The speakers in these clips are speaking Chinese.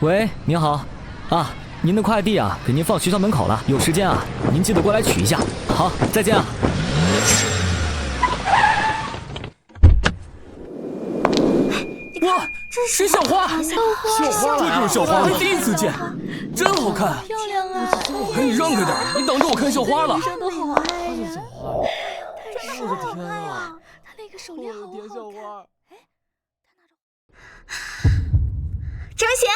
喂，您好，啊，您的快递啊，给您放学校门口了，有时间啊，您记得过来取一下。好，再见啊。哇，是校花！校花，这就是校花，第一次见，真好看，漂亮啊！哎，你让开点，你等着我看校花了。女生都好爱呀，太帅了！我的天啊！她那个手链好好看。张贤，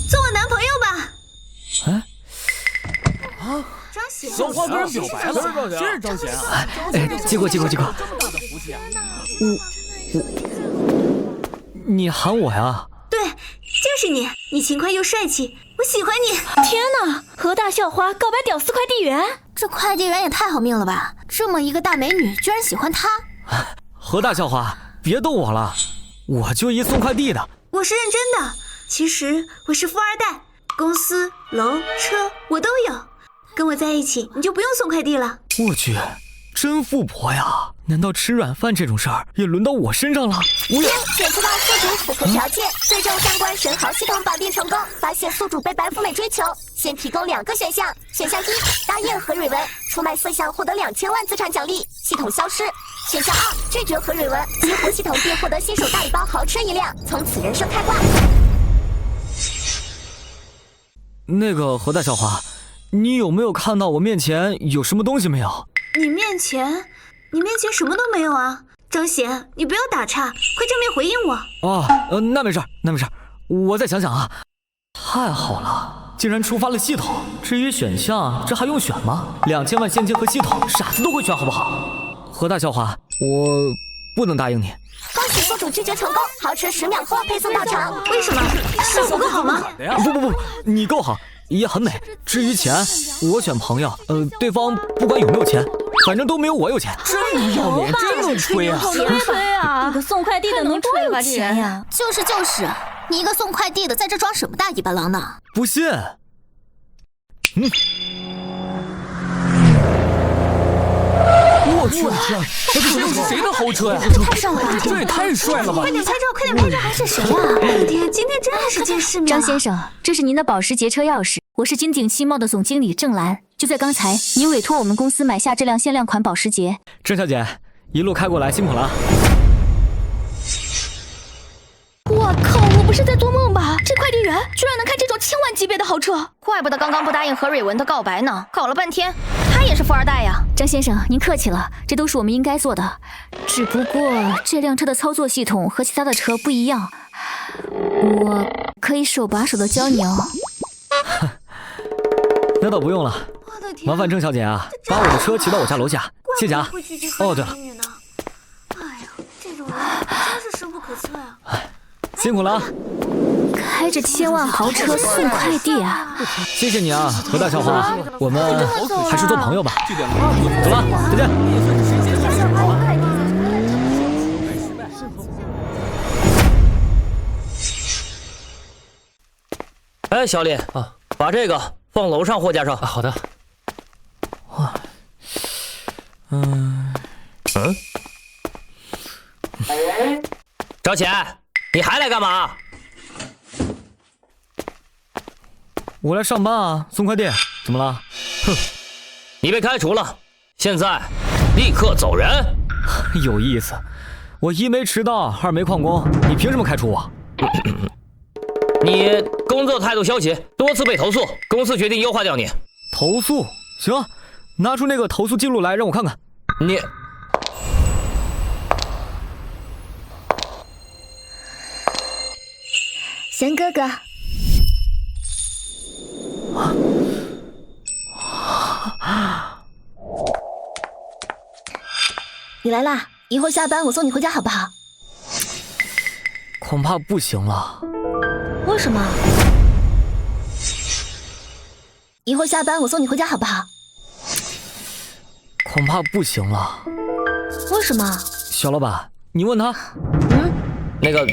做我男朋友吧。啊？张贤，校花跟人表白了，真是张贤啊！哎，接过。这么大的福气啊！你喊我呀？对，就是你，你勤快又帅气，我喜欢你。天哪，河大校花告白屌丝快递员，这快递员也太好命了吧！这么一个大美女，居然喜欢他。何大校花，别逗我了，我就一送快递的。我是认真的，其实我是富二代，公司、楼、车我都有。跟我在一起，你就不用送快递了。我去，真富婆呀！难道吃软饭这种事儿也轮到我身上了？我也检测到宿主符合条件，最终相关神豪系统绑定成功，发现宿主被白富美追求。先提供2个选项，选项1答应何蕊文，出卖4项获得2000万资产奖励，系统消失。选项2拒绝何蕊文，激活系统并获得新手大礼包豪车1辆，从此人生开挂。那个何大校花，你有没有看到我面前有什么东西没有？你面前什么都没有啊！张贤，你不要打岔，快正面回应我。哦，那没事，我再想想啊。太好了，竟然触发了系统。至于选项，这还用选吗？2000万现金和系统，傻子都会选，好不好？何大校花，我不能答应你。恭喜宿主拒绝成功，豪车10秒后配送到场。为什么？是我不够好吗？不，你够好，也很美。至于钱，我选朋友，对方不管有没有钱，反正都没有我有钱。真不要脸，真能吹啊！别吹啊！一个送快递的能吹吧？这人呀，就是，你一个送快递的，在这装什么大尾巴狼呢？不信？我去，这又是谁的豪车呀？太帅了吧！这也太帅了吧！快点拍照，快点拍照！还是谁呀？我的天，今天真的是见世面。张先生，这是您的保时捷车钥匙，我是金鼎汽贸的总经理郑兰。就在刚才，您委托我们公司买下这辆限量款保时捷。郑小姐，一路开过来辛苦了。我靠，我不是在做梦吧？这快递员居然能开这种1000万级别的豪车，怪不得刚刚不答应何蕊文的告白呢，搞了半天，他也是富二代呀！张先生，您客气了，这都是我们应该做的。只不过这辆车的操作系统和其他的车不一样，我可以手把手的教你哦。那倒不用了，麻烦郑小姐啊，把我的车骑到我家楼下，谢谢啊。哦，对了，哎呀，这种人真是深不可测呀！辛苦了啊！开着1000万豪车送快递啊！谢谢你啊，何大校花，我们还是做朋友吧。走了，再见。哎，小李啊，把这个放楼上货架上。好的。找钱，你还来干嘛？我来上班啊，送快递，怎么了？哼，你被开除了，现在立刻走人。有意思，我1没迟到，2没旷工，你凭什么开除我？你工作态度消极，多次被投诉，公司决定优化掉你。投诉？行，拿出那个投诉记录来让我看看。你。贤哥哥，你来啦！一会儿下班我送你回家好不好？恐怕不行了。为什么？一会儿下班我送你回家好不好？恐怕不行了。为什么？小老板，你问他。那个，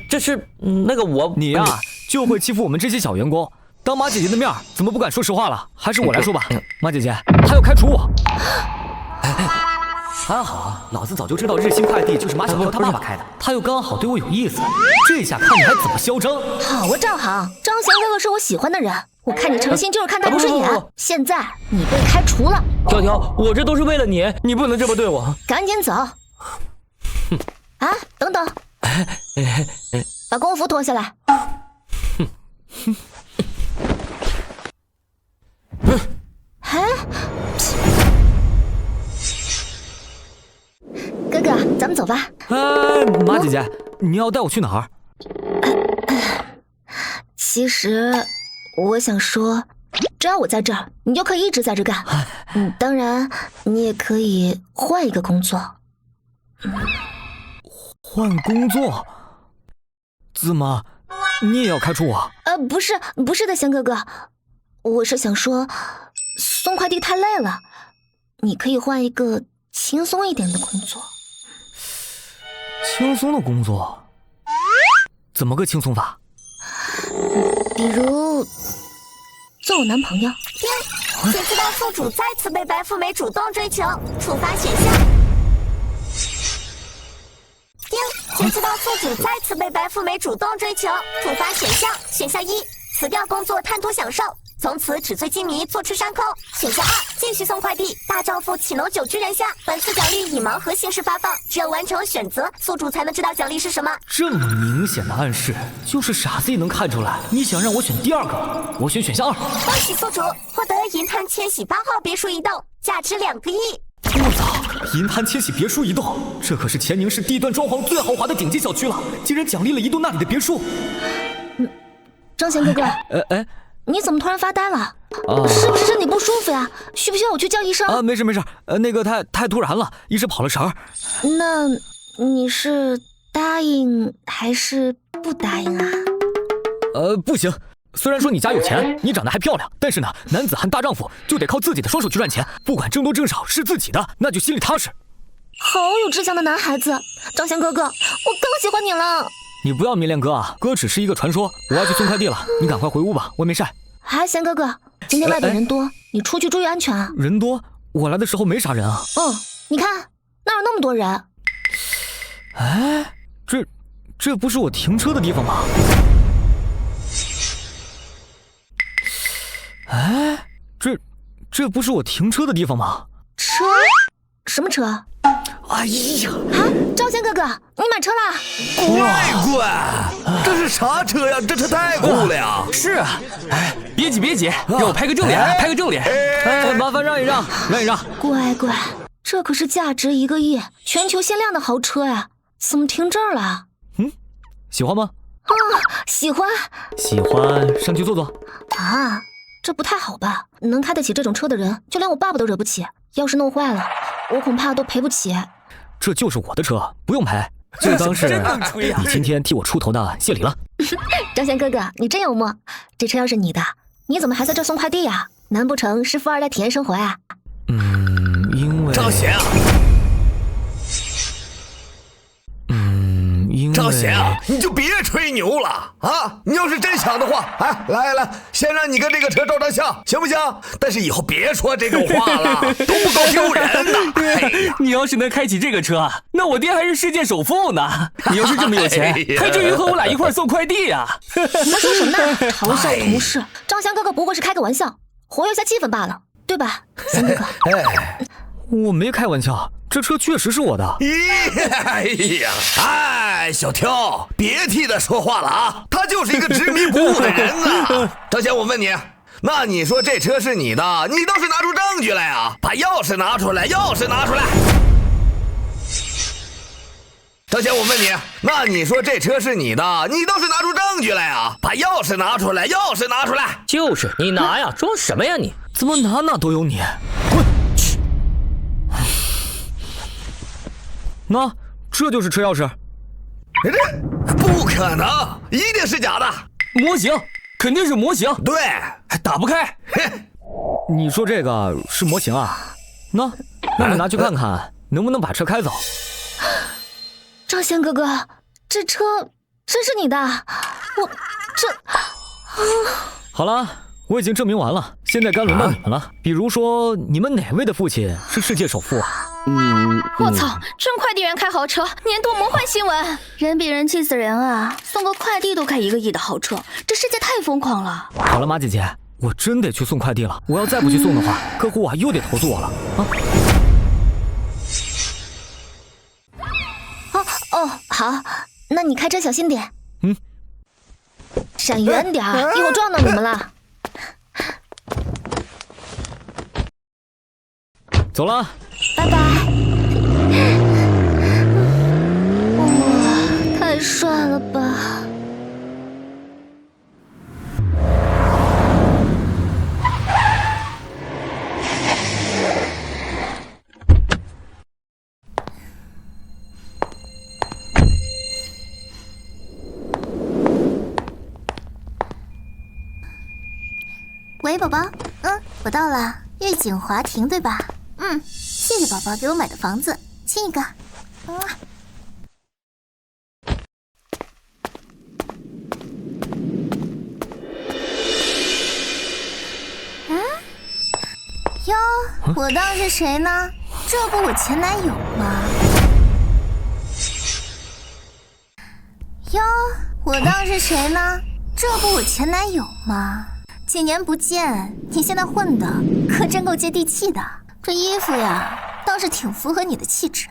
这是那个我你呀，就会欺负我们这些小员工。当马姐姐的面怎么不敢说实话了？还是我来说吧。马姐姐，她要开除我。还好，老子早就知道日新快递就是马小跳他爸爸开的，他又刚好对我有意思，这下看你还怎么嚣张。好啊，赵航，张张贤哥哥是我喜欢的人，我看你诚心就是看他不顺眼。现在你被开除了。条条，我这都是为了你，你不能这么对我。赶紧走。啊，等等，把工服脱下来。哥哥，咱们走吧。马姐姐，你要带我去哪儿？其实我想说，只要我在这儿，你就可以一直在这干。当然，你也可以换一个工作。换工作？怎么，你也要开除我？不是的，贤哥哥，我是想说，送快递太累了，你可以换一个轻松一点的工作。轻松的工作？怎么个轻松法？比如做我男朋友。谁知道宿主再次被白富美主动追求，触发选项。谁知道宿主再次被白富美主动追求，触发选项。选项一，辞掉工作贪图享受，从此纸醉金迷坐吃山空。选项二，继续送快递，大丈夫岂能久居人下？本次奖励以盲盒形式发放，只有完成选择，宿主才能知道奖励是什么。这么明显的暗示，就是傻子也能看出来。你想让我选第二个，我选选项2。恭喜宿主获得银滩千禧8号别墅一栋，价值2个亿。我操！银滩千禧别墅一栋，这可是乾宁市地段装潢最豪华的顶级小区了，竟然奖励了一栋那里的别墅。张贤哥哥，你怎么突然发呆了？是不是身体不舒服呀？需不需要我去叫医生？没事，那个太突然了，一时跑了神儿。那你是答应还是不答应啊？不行。虽然说你家有钱，你长得还漂亮，但是呢，男子汉大丈夫就得靠自己的双手去赚钱，不管挣多挣少是自己的，那就心里踏实。好有志向的男孩子，张贤哥哥，我更喜欢你了。你不要迷恋哥啊，哥只是一个传说。我要去送快递了，你赶快回屋吧，外面晒。贤哥哥，今天外边人多，你出去注意安全啊。人多？我来的时候没啥人啊。你看哪有那么多人？这不是我停车的地方吗？这不是我停车的地方吗？车？什么车？哎呀！张贤哥哥，你买车啦？乖，这是啥车呀？这车太酷了呀！是啊，别急，让我拍个正脸，麻烦让一让。乖，这可是价值1个亿、全球限量的豪车呀，怎么停这儿了？喜欢吗？喜欢，上去坐坐。这不太好吧？能开得起这种车的人，就连我爸爸都惹不起。要是弄坏了，我恐怕都赔不起。这就是我的车，不用赔，就当是你今天替我出头的谢礼了。张贤哥哥，你真幽默。这车要是你的，你怎么还在这送快递呀？难不成是富二代体验生活呀？因为张贤啊，张贤啊，你就别吹牛了啊！你要是真想的话，来，先让你跟这个车照张相，行不行？但是以后别说这种话了，都不够丢人的。你要是能开起这个车，那我爹还是世界首富呢。你要是这么有钱，还至于和我俩一块送快递呀？你们说什么呢？嘲笑同事，张翔哥哥不过是开个玩笑，活跃一下气氛罢了，对吧，贤哥哥？我没开玩笑，这车确实是我的。小挑，别替他说话了啊！他就是一个执迷不悟的人啊！张贤，我问你，那你说这车是你的，你倒是拿出证据来啊！把钥匙拿出来！张贤，我问你，那你说这车是你的，你倒是拿出证据来啊！把钥匙拿出来！就是你拿呀，装什么呀你？怎么哪都有你？滚！去！那这就是车钥匙？这不可能，一定是假的。模型，肯定是模型。对，还打不开。你说这个是模型啊？那你拿去看看，能不能把车开走？张贤哥哥，这车真是你的？好了，我已经证明完了，现在该轮到你们了。比如说，你们哪位的父亲是世界首富啊？我操！真快递员开豪车，年度魔幻新闻，人比人气死人啊！送个快递都开1个亿的豪车，这世界太疯狂了。好了，马姐姐，我真得去送快递了。我要再不去送的话，客户又得投诉我了啊！好，那你开车小心点。闪远点儿，一会儿撞到你们了。走了，拜拜。哇，太帅了吧！喂，宝宝，我到了，悦景华庭对吧？谢谢宝宝给我买的房子，亲一个。哟，我当是谁呢？这不我前男友吗？哟，我当是谁呢？这不我前男友吗？几年不见，你现在混的可真够接地气的。这衣服呀，倒是挺符合你的气质。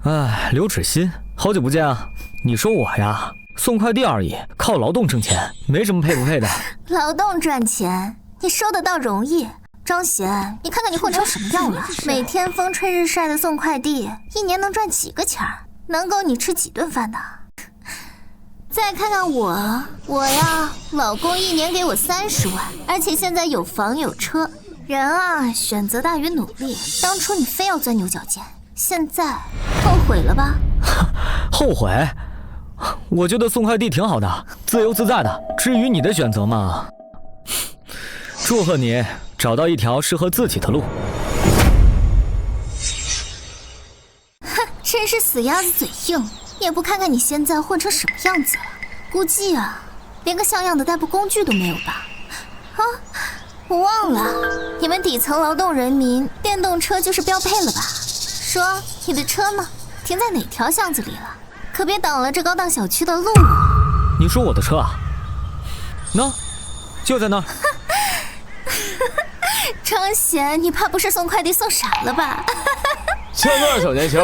哎，刘芷欣，好久不见啊！你说我呀，送快递而已，靠劳动挣钱，没什么配不配的。劳动赚钱，你说得到容易。张贤，你看看你混成什么样了？每天风吹日晒的送快递，一年能赚几个钱儿？能够你吃几顿饭的？再看看我呀，老公一年给我30万，而且现在有房有车。人啊，选择大于努力。当初你非要钻牛角尖，现在后悔了吧？后悔？我觉得送快递挺好的，自由自在的。至于你的选择嘛，祝贺你找到一条适合自己的路。哼，真是死鸭子嘴硬，也不看看你现在混成什么样子了。估计啊，连个像样的代步工具都没有吧？我忘了，你们底层劳动人民，电动车就是标配了吧？说你的车呢？停在哪条巷子里了？可别挡了这高档小区的路。你说我的车啊？那，就在那儿。张贤，你怕不是送快递送傻了吧？现在小年轻，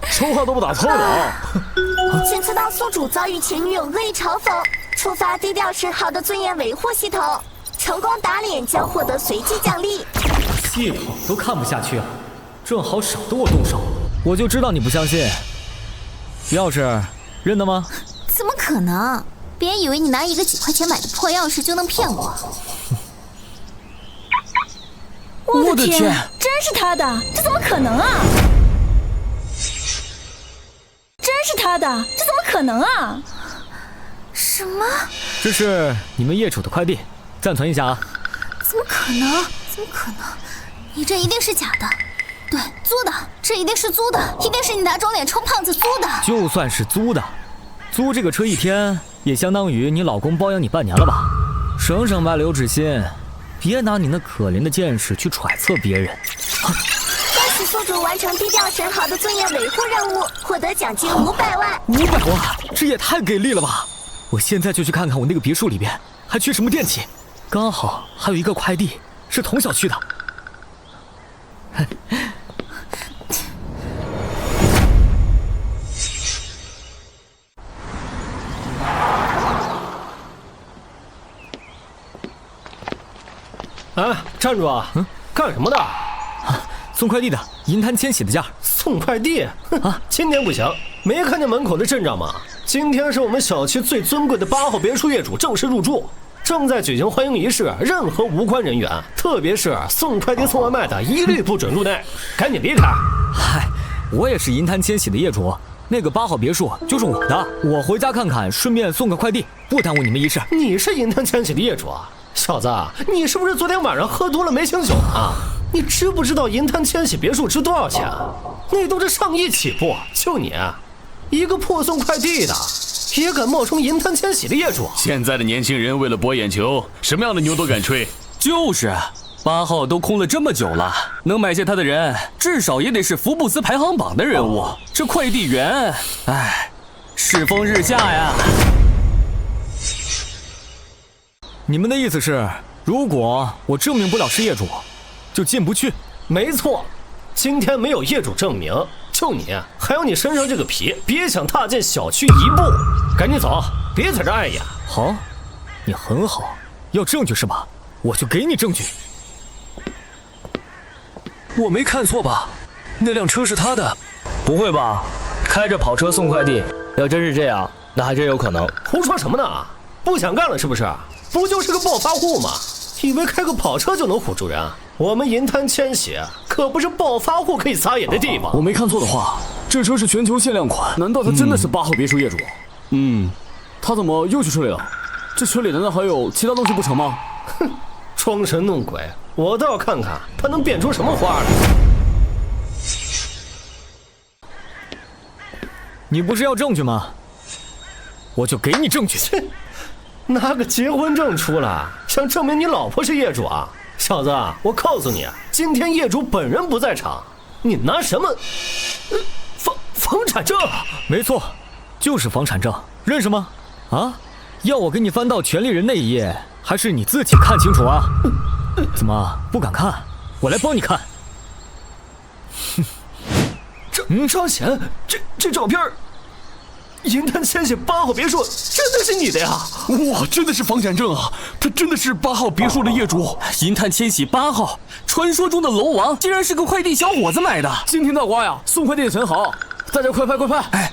说话都不打凑的啊！请次到宿主遭遇前女友恶意嘲讽，触发低调时好的尊严维护系统。成功打脸将获得随机奖励。系统都看不下去了，正好少得我动手。我就知道你不相信。钥匙认得吗？怎么可能？别以为你拿一个几块钱买的破钥匙就能骗我。我的天，真是他的？这怎么可能啊？真是他的？这怎么可能啊？什么？这是你们业主的快递，暂存一下啊。怎么可能？怎么可能？你这一定是假的。对，租的，这一定是租的，一定是你打肿脸充胖子租的。就算是租的，租这个车1天也相当于你老公包养你半年了吧？省省吧，刘芷欣，别拿你那可怜的见识去揣测别人。恭喜宿主完成低调审好的尊严维护任务，获得奖金500万。500万，这也太给力了吧！我现在就去看看我那个别墅里边还缺什么电器，刚好还有一个快递是同小区的。哎，站住啊！干什么的？送快递的，银滩千玺的件。送快递啊？今天不行，没看见门口的阵仗吗？今天是我们小区最尊贵的8号别墅业主正式入住，正在举行欢迎仪式，任何无关人员，特别是送快递送外卖的，一律不准入内，赶紧离开。嗨，我也是银滩千玺的业主，那个8号别墅就是我的，我回家看看，顺便送个快递，不耽误你们仪式。你是银滩千玺的业主啊？小子，你是不是昨天晚上喝多了没醒酒啊？你知不知道银滩千玺别墅值多少钱？那都是上亿起步，就你一个破送快递的，也敢冒充银滩千玺的业主？现在的年轻人为了博眼球，什么样的牛都敢吹。就是， 8号都空了这么久了，能买下它的人至少也得是福布斯排行榜的人物。这快递员，唉，世风日下呀。你们的意思是，如果我证明不了是业主，就进不去？没错，今天没有业主证明，就你还有你身上这个皮，别想踏进小区一步。赶紧走，别在这碍眼。好，你很好，要证据是吧？我就给你证据。我没看错吧？那辆车是他的？不会吧？开着跑车送快递，要真是这样，那还真有可能。胡说什么呢？不想干了是不是？不就是个暴发户吗？以为开个跑车就能唬住人？我们银滩千禧可不是暴发户可以撒野的地方。我没看错的话，这车是全球限量款。难道他真的是8号别墅业主？他怎么又去车里了？这车里难道还有其他东西不成吗？哼，装神弄鬼，我倒要看看他能变出什么花来。你不是要证据吗？我就给你证据。拿个结婚证出来，想证明你老婆是业主啊？小子，我告诉你，今天业主本人不在场，你拿什么？房产证？没错，就是房产证，认识吗？啊？要我给你翻到权利人那一页，还是你自己看清楚啊？怎么不敢看？我来帮你看。张贤，这照片，银滩千禧8号别墅真的是你的呀？哇，真的是房产证啊！他真的是8号别墅的业主。银滩千禧8号，传说中的楼王，竟然是个快递小伙子买的。今天大瓜呀，送快递的很好，大家快拍快拍！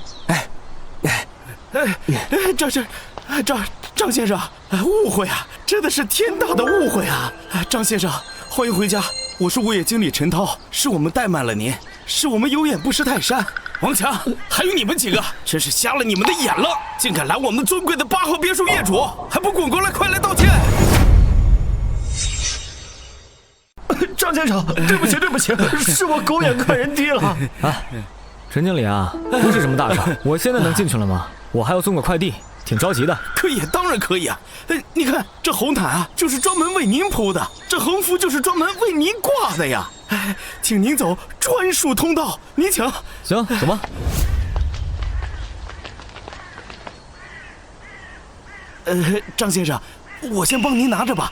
张先生，误会啊，真的是天大的误会啊！张先生，欢迎回家，我是物业经理陈涛，是我们怠慢了您，是我们有眼不识泰山。王强，还有你们几个，真是瞎了你们的眼了，竟敢拦我们尊贵的8号别墅业主，还不滚过来，快来道歉！张先生，对不起，是我狗眼看人低了。陈经理啊，不是什么大事，我现在能进去了吗？我还要送个快递，挺着急的。可以，当然可以啊！你看这红毯啊，就是专门为您铺的，这横幅就是专门为您挂的呀！请您走专属通道，您请。行，走吧。张先生，我先帮您拿着吧。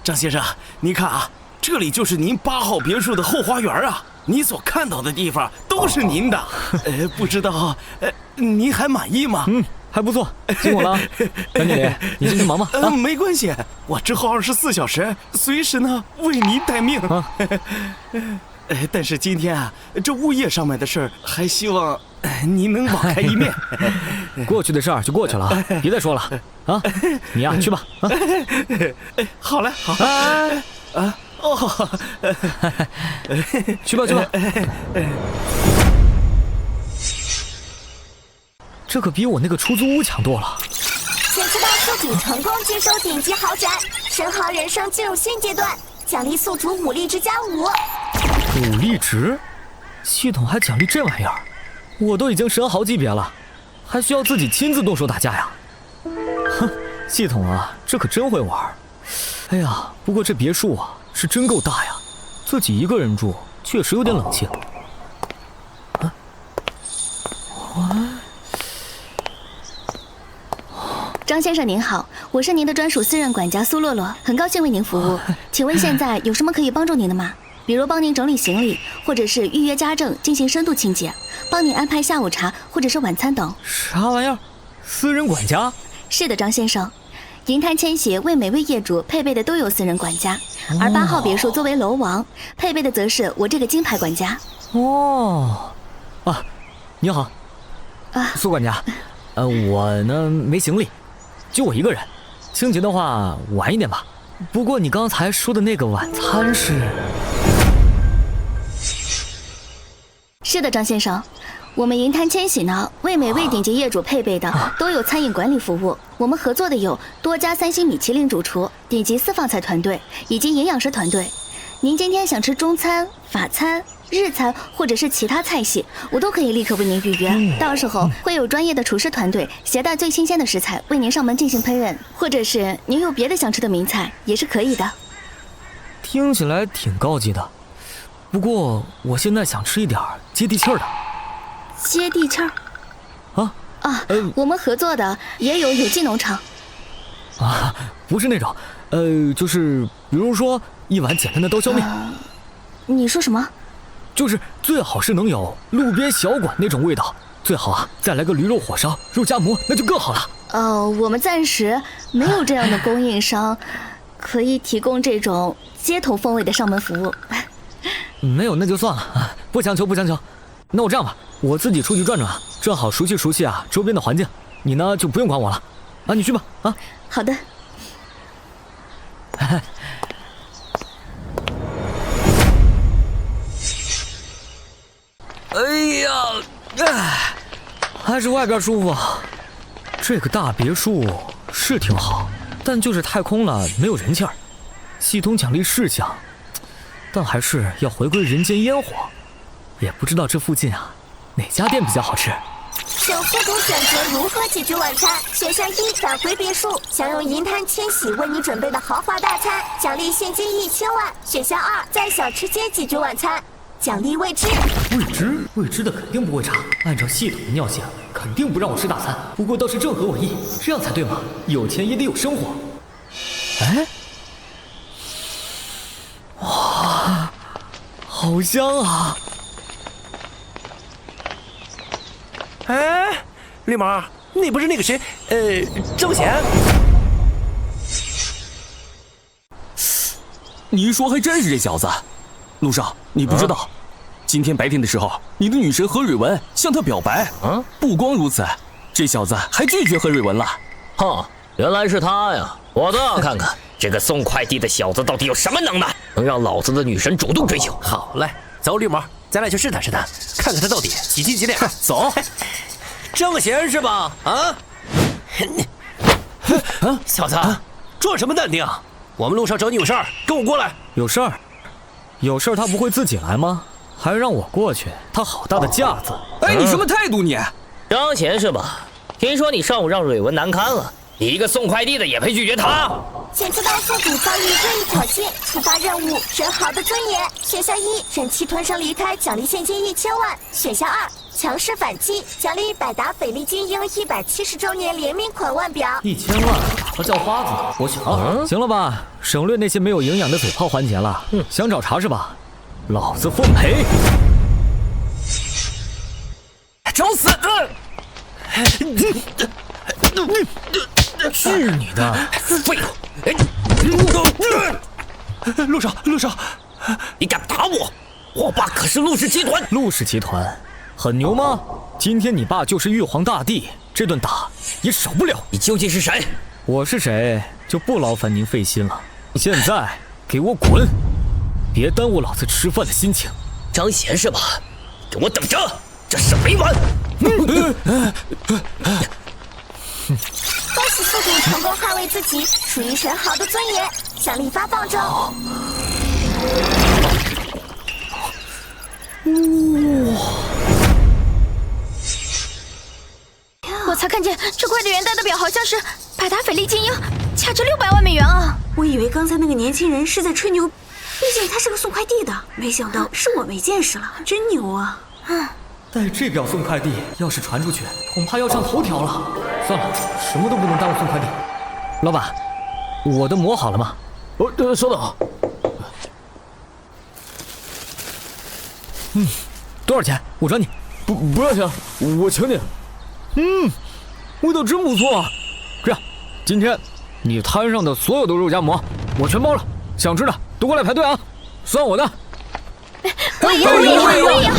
张先生，您看啊，这里就是您8号别墅的后花园啊。你所看到的地方都是您的，不知道，您还满意吗？还不错，辛苦了。张经理，你进去忙吧。没关系，我之后24小时随时呢为您待命。但是今天啊，这物业上面的事儿，还希望您能网开一面。过去的事儿就过去了，别再说了啊！你呀，去吧。好嘞，好。去吧。这可比我那个出租屋强多了。前期大宿主成功接收顶级豪宅，神豪人生进入新阶段，奖励宿主武力值加5。武力值？系统还奖励这玩意儿？我都已经神豪级别了，还需要自己亲自动手打架呀？哼，系统啊，这可真会玩。哎呀，不过这别墅啊是真够大呀，自己一个人住确实有点冷清。张先生您好，我是您的专属私人管家苏洛洛，很高兴为您服务。请问现在有什么可以帮助您的吗？比如帮您整理行李，或者是预约家政进行深度清洁，帮您安排下午茶或者是晚餐等。啥玩意儿？私人管家？是的，张先生。银滩千禧为每位业主配备的都有私人管家，而8号别墅作为楼王，配备的则是我这个金牌管家。你好，苏管家，我呢没行李，就我一个人，清洁的话晚一点吧。不过你刚才说的那个晚餐是？是的，张先生。我们银滩千禧呢，为每位顶级业主配备的都有餐饮管理服务。我们合作的有多家3星米其林主厨、顶级私房菜团队以及营养师团队。您今天想吃中餐、法餐、日餐或者是其他菜系，我都可以立刻为您预约。到时候会有专业的厨师团队携带最新鲜的食材为您上门进行烹饪，或者是您有别的想吃的名菜也是可以的。听起来挺高级的，不过我现在想吃一点接地气儿的。接地气儿？我们合作的也有有机农场。啊，不是那种，就是比如说一碗简单的刀削面。你说什么？就是最好是能有路边小馆那种味道，最好啊再来个驴肉火烧、肉夹馍，那就更好了。我们暂时没有这样的供应商，可以提供这种街头风味的上门服务。没有那就算了，不强求不强求。那我这样吧，我自己出去转转，正好熟悉熟悉啊周边的环境。你呢就不用管我了，啊，你去吧啊。好的。哎呀，还是外边舒服。这个大别墅是挺好，但就是太空了，没有人气儿。系统奖励是奖，但还是要回归人间烟火。也不知道这附近啊，哪家店比较好吃。请宿主选择如何解决晚餐。选项一，返回别墅，享用银滩千禧为你准备的豪华大餐，奖励现金1000万。选项二，在小吃街解决晚餐，奖励未知。未知的肯定不会差。按照系统的尿性，肯定不让我吃大餐。不过倒是正合我意，这样才对嘛。有钱也得有生活。哎，哇，好香啊！哎，绿毛，你不是那个谁，郑贤？你一说还真是这小子。陆少，你不知道，今天白天的时候，你的女神何蕊文向他表白。不光如此，这小子还拒绝何蕊文了。哼，原来是他呀！我倒要看看这个送快递的小子到底有什么能耐，能让老子的女神主动追求。好嘞，走，绿毛，咱俩去试探试探，看看他到底几斤几两。走。郑贤是吧？啊？小子，装什么淡定？我们路上找你有事儿，跟我过来。有事儿？有事儿他不会自己来吗？还让我过去，他好大的架子！哎，你什么态度你？张贤是吧？听说你上午让蕊文难堪了，你一个送快递的也配拒绝他？请知道宿主遭遇恶意挑衅，触发任务人豪的尊严。选项一，忍气吞声离开，奖励现金1000万。选项二，强势反击，奖励百达翡丽精英170周年联名款腕表1000万，他叫花子，我选二。行了吧，省略那些没有营养的嘴炮环节了。想找茬是吧？老子奉陪。找死！去你的！废物！陆少，你敢打我？我爸可是陆氏集团。陆氏集团很牛吗？今天你爸就是玉皇大帝，这顿打也少不了。你究竟是谁？我是谁就不劳烦您费心了。现在给我滚，别耽误老子吃饭的心情。张贤是吧？给我等着，这事没完！恭喜宿主成功捍卫自己属于神豪的尊严，奖励发放中。我才看见这快递员戴的表好像是百达翡丽精英，价值600万美元啊！我以为刚才那个年轻人是在吹牛，毕竟他是个送快递的，没想到是我没见识了，真牛啊！带这表送快递，要是传出去，恐怕要上头条了。算了，什么都不能耽误送快递。老板，我的磨好了吗？稍等。多少钱？我转你。不要钱，我请你。味道真不错啊。这样，今天你摊上的所有的肉夹馍，我全包了。想吃的都过来排队啊，算我的。我也要。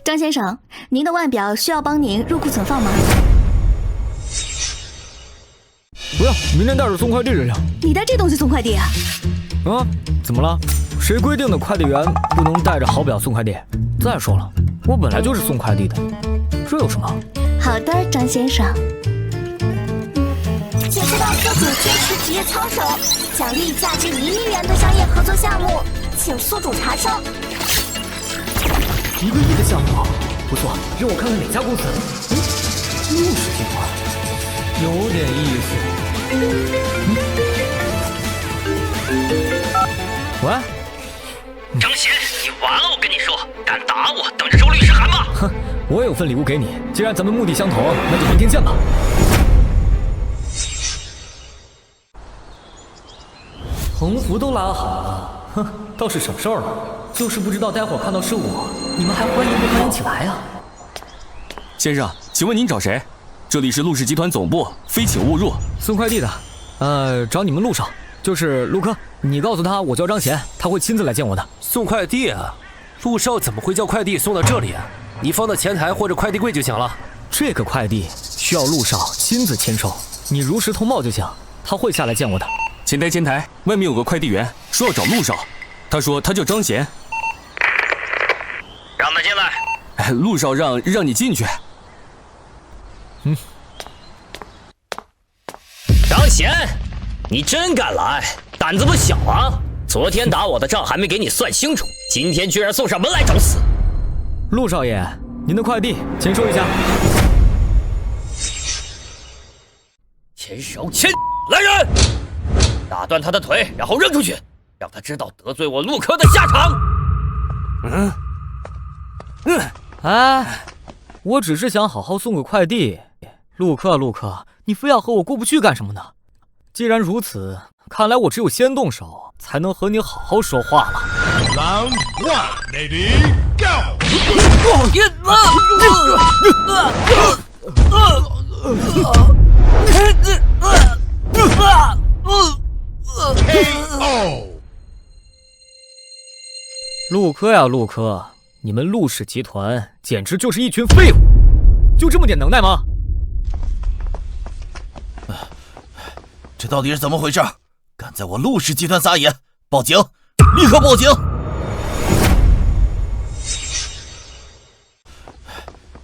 张先生，您的腕表需要帮您入库存放吗？不要，明天带着送快递就行。你带这东西送快递啊？怎么了？谁规定的快递员不能带着好表送快递？再说了，我本来就是送快递的，这有什么？好的，张先生。且知道宿主坚持职业操守，奖励价值1亿元的商业合作项目，请宿主查收。1个亿的项目，不错，让我看看哪家公司。陆氏集团，有点意思。喂，张贤，你完了！我跟你说，敢打我，等着收律师函吧！哼，我有份礼物给你，既然咱们目的相同，那就明天见吧。横幅都拉好了，哼，倒是省事儿了。就是不知道待会儿看到是我，你们还欢迎不欢迎起来啊？先生，请问您找谁？这里是陆氏集团总部，非请勿入。送快递的，找你们陆少，就是陆科。你告诉他我叫张贤，他会亲自来见我的。送快递啊？陆少怎么会叫快递送到这里啊？你放到前台或者快递柜就行了。这个快递需要陆少亲自签收，你如实通报就行，他会下来见我的。前台，外面有个快递员说要找陆少，他说他叫张贤。让他进来。陆少让你进去。张贤，你真敢来，胆子不小啊！昨天打我的账还没给你算清楚，今天居然送上门来找死！陆少爷，您的快递签收一下。签！来人，打断他的腿，然后扔出去，让他知道得罪我陆科的下场。哎，我只是想好好送个快递。陆科，你非要和我过不去干什么呢？既然如此，看来我只有先动手，才能和你好好说话了。Round 1, ready, go！ KO！ 陆科呀，陆科，你们陆氏集团简直就是一群废物，就这么点能耐吗？这到底是怎么回事？敢在我陆氏集团撒野！报警！立刻报警！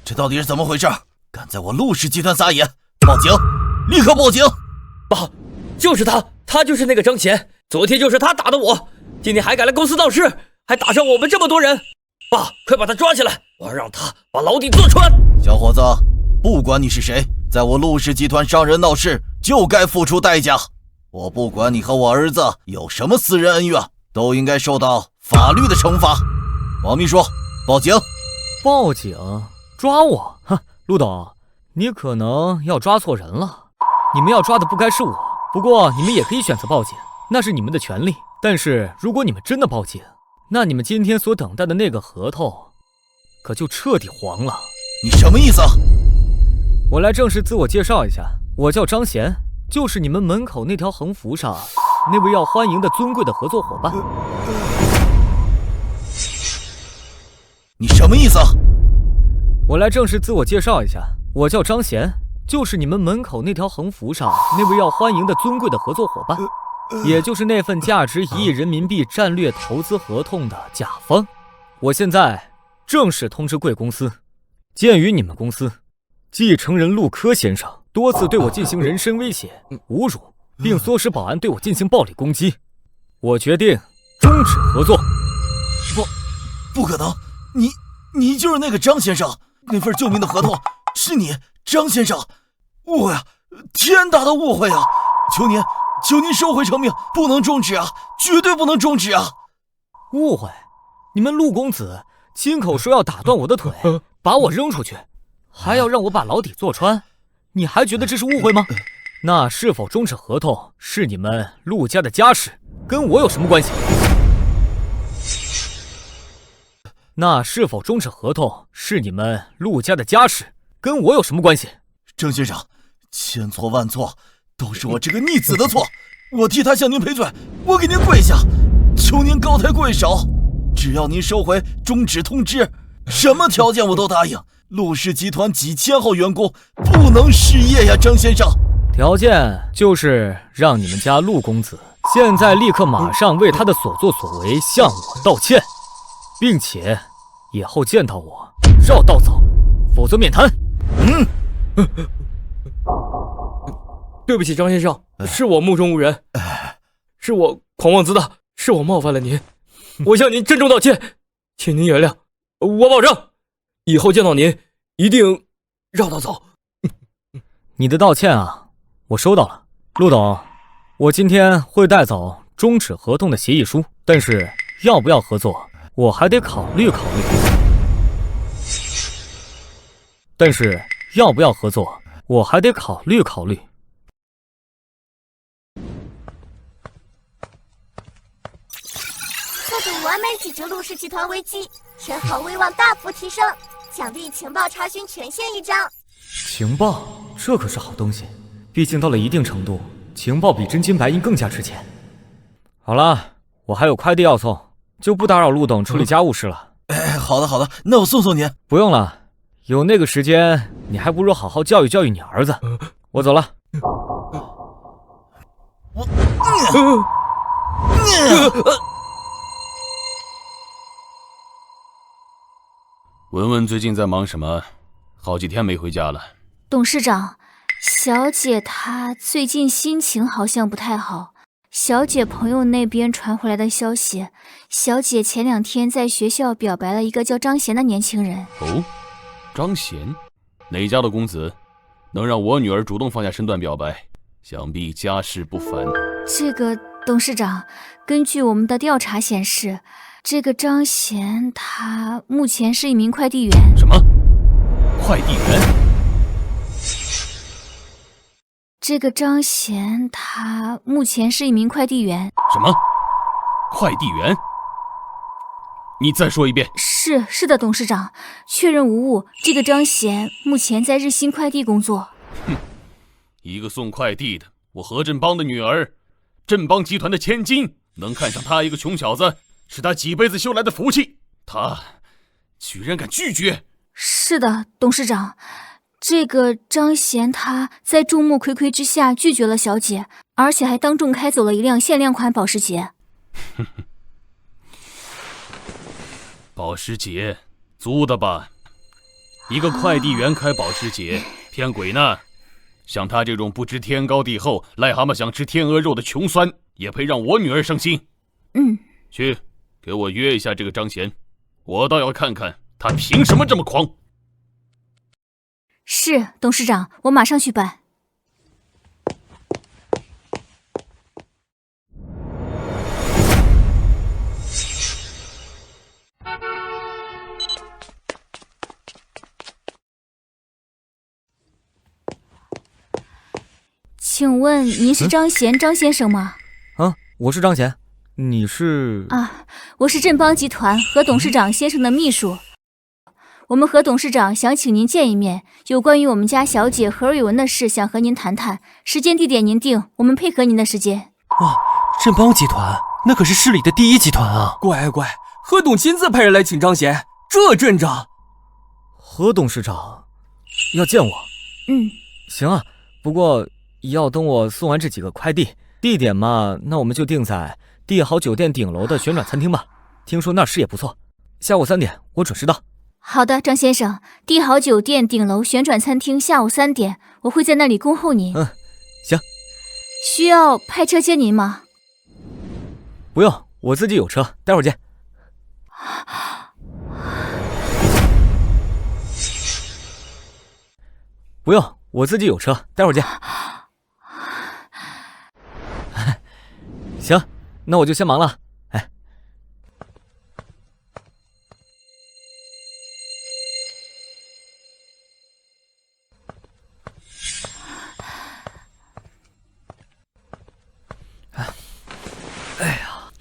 这到底是怎么回事？敢在我陆氏集团撒野！报警！立刻报警！爸，就是他就是那个张贤，昨天就是他打的我，今天还敢来公司闹事，还打伤我们这么多人。爸，快把他抓起来，我要让他把牢底坐穿。小伙子，不管你是谁，在我陆氏集团伤人闹事，就该付出代价。我不管你和我儿子有什么私人恩怨，都应该受到法律的惩罚。王秘书，报警！报警？抓我？哼，陆董，你可能要抓错人了。你们要抓的不该是我，不过你们也可以选择报警，那是你们的权利。但是如果你们真的报警，那你们今天所等待的那个合同，可就彻底黄了。你什么意思？我来正式自我介绍一下，我叫张贤，就是你们门口那条横幅上那位要欢迎的尊贵的合作伙伴。你什么意思？我来正式自我介绍一下，我叫张贤，就是你们门口那条横幅上那位要欢迎的尊贵的合作伙伴，也就是那份价值1亿人民币战略投资合同的甲方。我现在正式通知贵公司，鉴于你们公司继承人陆科先生多次对我进行人身威胁、侮辱，并唆使保安对我进行暴力攻击，我决定终止合作。不可能！你就是那个张先生，那份救命的合同是你张先生，误会啊，天大的误会啊！求您收回成命，不能终止啊，绝对不能终止啊！误会？你们陆公子亲口说要打断我的腿，把我扔出去，还要让我把牢底坐穿，你还觉得这是误会吗？那是否终止合同是你们陆家的家事，跟我有什么关系？那是否终止合同是你们陆家的家事，跟我有什么关系？郑先生，千错万错，都是我这个逆子的错，我替他向您赔罪，我给您跪下，求您高抬贵手，只要您收回终止通知，什么条件我都答应。陆氏集团几千号员工不能失业呀，张先生。条件就是让你们家陆公子现在立刻马上为他的所作所为向我道歉，并且以后见到我绕道走，否则免谈。对不起，张先生，是我目中无人，是我狂妄自大，是我冒犯了您，我向您郑重道歉，请您原谅。我保证，以后见到您一定绕道走。你的道歉啊，我收到了，陆董，我今天会带走终止合同的协议书，但是要不要合作，我还得考虑考虑。但是要不要合作，我还得考虑考虑。速度完美解决陆氏集团危机，陈豪威望大幅提升，奖励情报查询权限1张。情报，这可是好东西，毕竟到了一定程度，情报比真金白银更加值钱。好了，我还有快递要送，就不打扰陆董处理家务事了。好的好的，那我送送您。不用了，有那个时间，你还不如好好教育教育你儿子。我走了。文文最近在忙什么？好几天没回家了。董事长，小姐她最近心情好像不太好。小姐朋友那边传回来的消息，小姐前2天在学校表白了一个叫张贤的年轻人。哦，张贤，哪家的公子？能让我女儿主动放下身段表白，想必家世不凡。这个董事长，根据我们的调查显示，这个张贤他目前是一名快递员。什么？快递员？这个张贤他目前是一名快递员。什么？快递员？你再说一遍。是的，董事长，确认无误。这个张贤目前在日新快递工作。哼，一个送快递的，我何振邦的女儿，振邦集团的千金，能看上他一个穷小子，是他几辈子修来的福气。他居然敢拒绝！是的，董事长，这个张贤他在众目睽睽之下拒绝了小姐，而且还当众开走了一辆限量款保时捷。保时捷租的吧？一个快递员开保时捷，骗鬼呢！像他这种不知天高地厚、癞蛤蟆想吃天鹅肉的穷酸，也配让我女儿伤心？去，给我约一下这个张贤，我倒要看看他凭什么这么狂。是，董事长，我马上去办。请问您是张贤张先生吗？我是张贤，你是？我是振邦集团何董事长先生的秘书。我们何董事长想请您见一面，有关于我们家小姐何瑞文的事，想和您谈谈。时间地点您定，我们配合您的时间。哇，振邦集团那可是市里的第1集团啊！乖，何董亲自派人来请张贤，这阵仗。何董事长要见我？行啊，不过要等我送完这几个快递。地点嘛，那我们就定在帝豪酒店顶楼的旋转餐厅吧，听说那视野不错。下午3点我准时到。好的，张先生，帝豪酒店顶楼旋转餐厅下午3点，我会在那里恭候您。行。需要派车接您吗？不用，我自己有车，待会儿见。不用，我自己有车，待会儿见。行，那我就先忙了。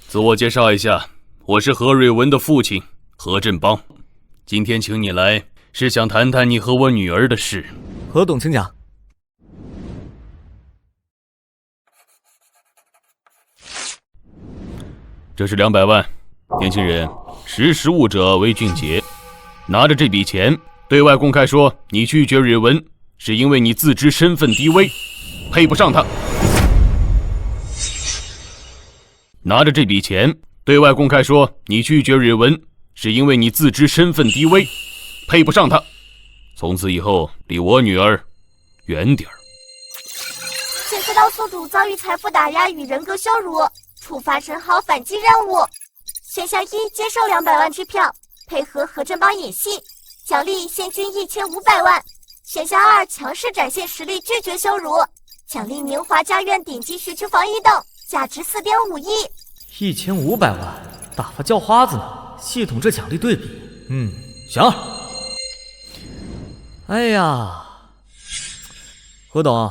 自我介绍一下，我是何瑞文的父亲何振邦，今天请你来是想谈谈你和我女儿的事。何董，请讲。这是200万，年轻人，识时务者为俊杰。拿着这笔钱，对外公开说你拒绝瑞文，是因为你自知身份低微，配不上他。拿着这笔钱，对外公开说你拒绝瑞文，是因为你自知身份低微，配不上他。从此以后，离我女儿远点儿。现道宿主遭遇财富打压与人格羞辱，触发神豪反击任务。选项一，接受200万支票，配合何振邦演戏，奖励现金1500万。选项二，强势展现实力，拒绝羞辱，奖励宁华家苑顶级学区房1栋，价值4.5亿。1500万，大发叫花子呢。系统这奖励对比，选2。哎呀，何董，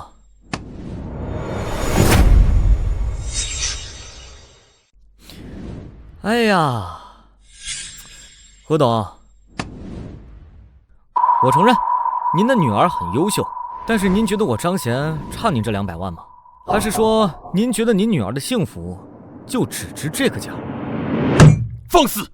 哎呀，何董，我承认您的女儿很优秀，但是您觉得我张贤差您这200万吗？还是说您觉得您女儿的幸福就只值这个价？放肆！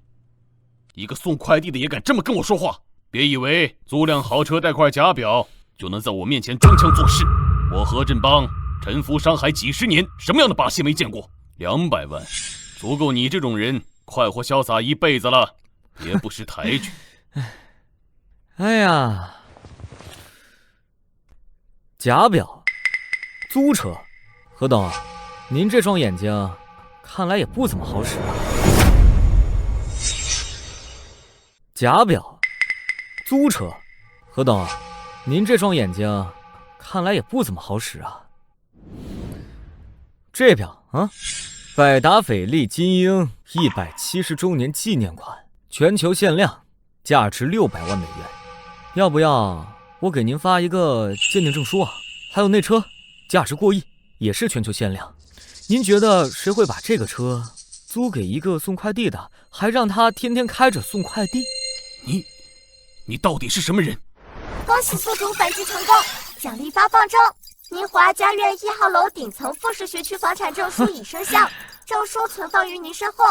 一个送快递的也敢这么跟我说话？别以为租辆豪车带块假表就能在我面前装腔作势。我何振邦沉浮商海几10年，什么样的把戏没见过？200万足够你这种人快活潇洒一辈子了，别不识抬举。哎呀，假表，租车，何董，您这双眼睛看来也不怎么好使啊。假表，租车，何董，您这双眼睛看来也不怎么好使啊。这表啊，百达翡丽金鹰170周年纪念款，全球限量，价值600万美元。要不要我给您发一个鉴定证书啊？还有那车，价值过亿，也是全球限量。您觉得谁会把这个车租给一个送快递的，还让他天天开着送快递？你到底是什么人？恭喜宿主反击成功，奖励发放中。宁华家苑1号楼顶层复式学区房产证书已生效，证书存放于您身后。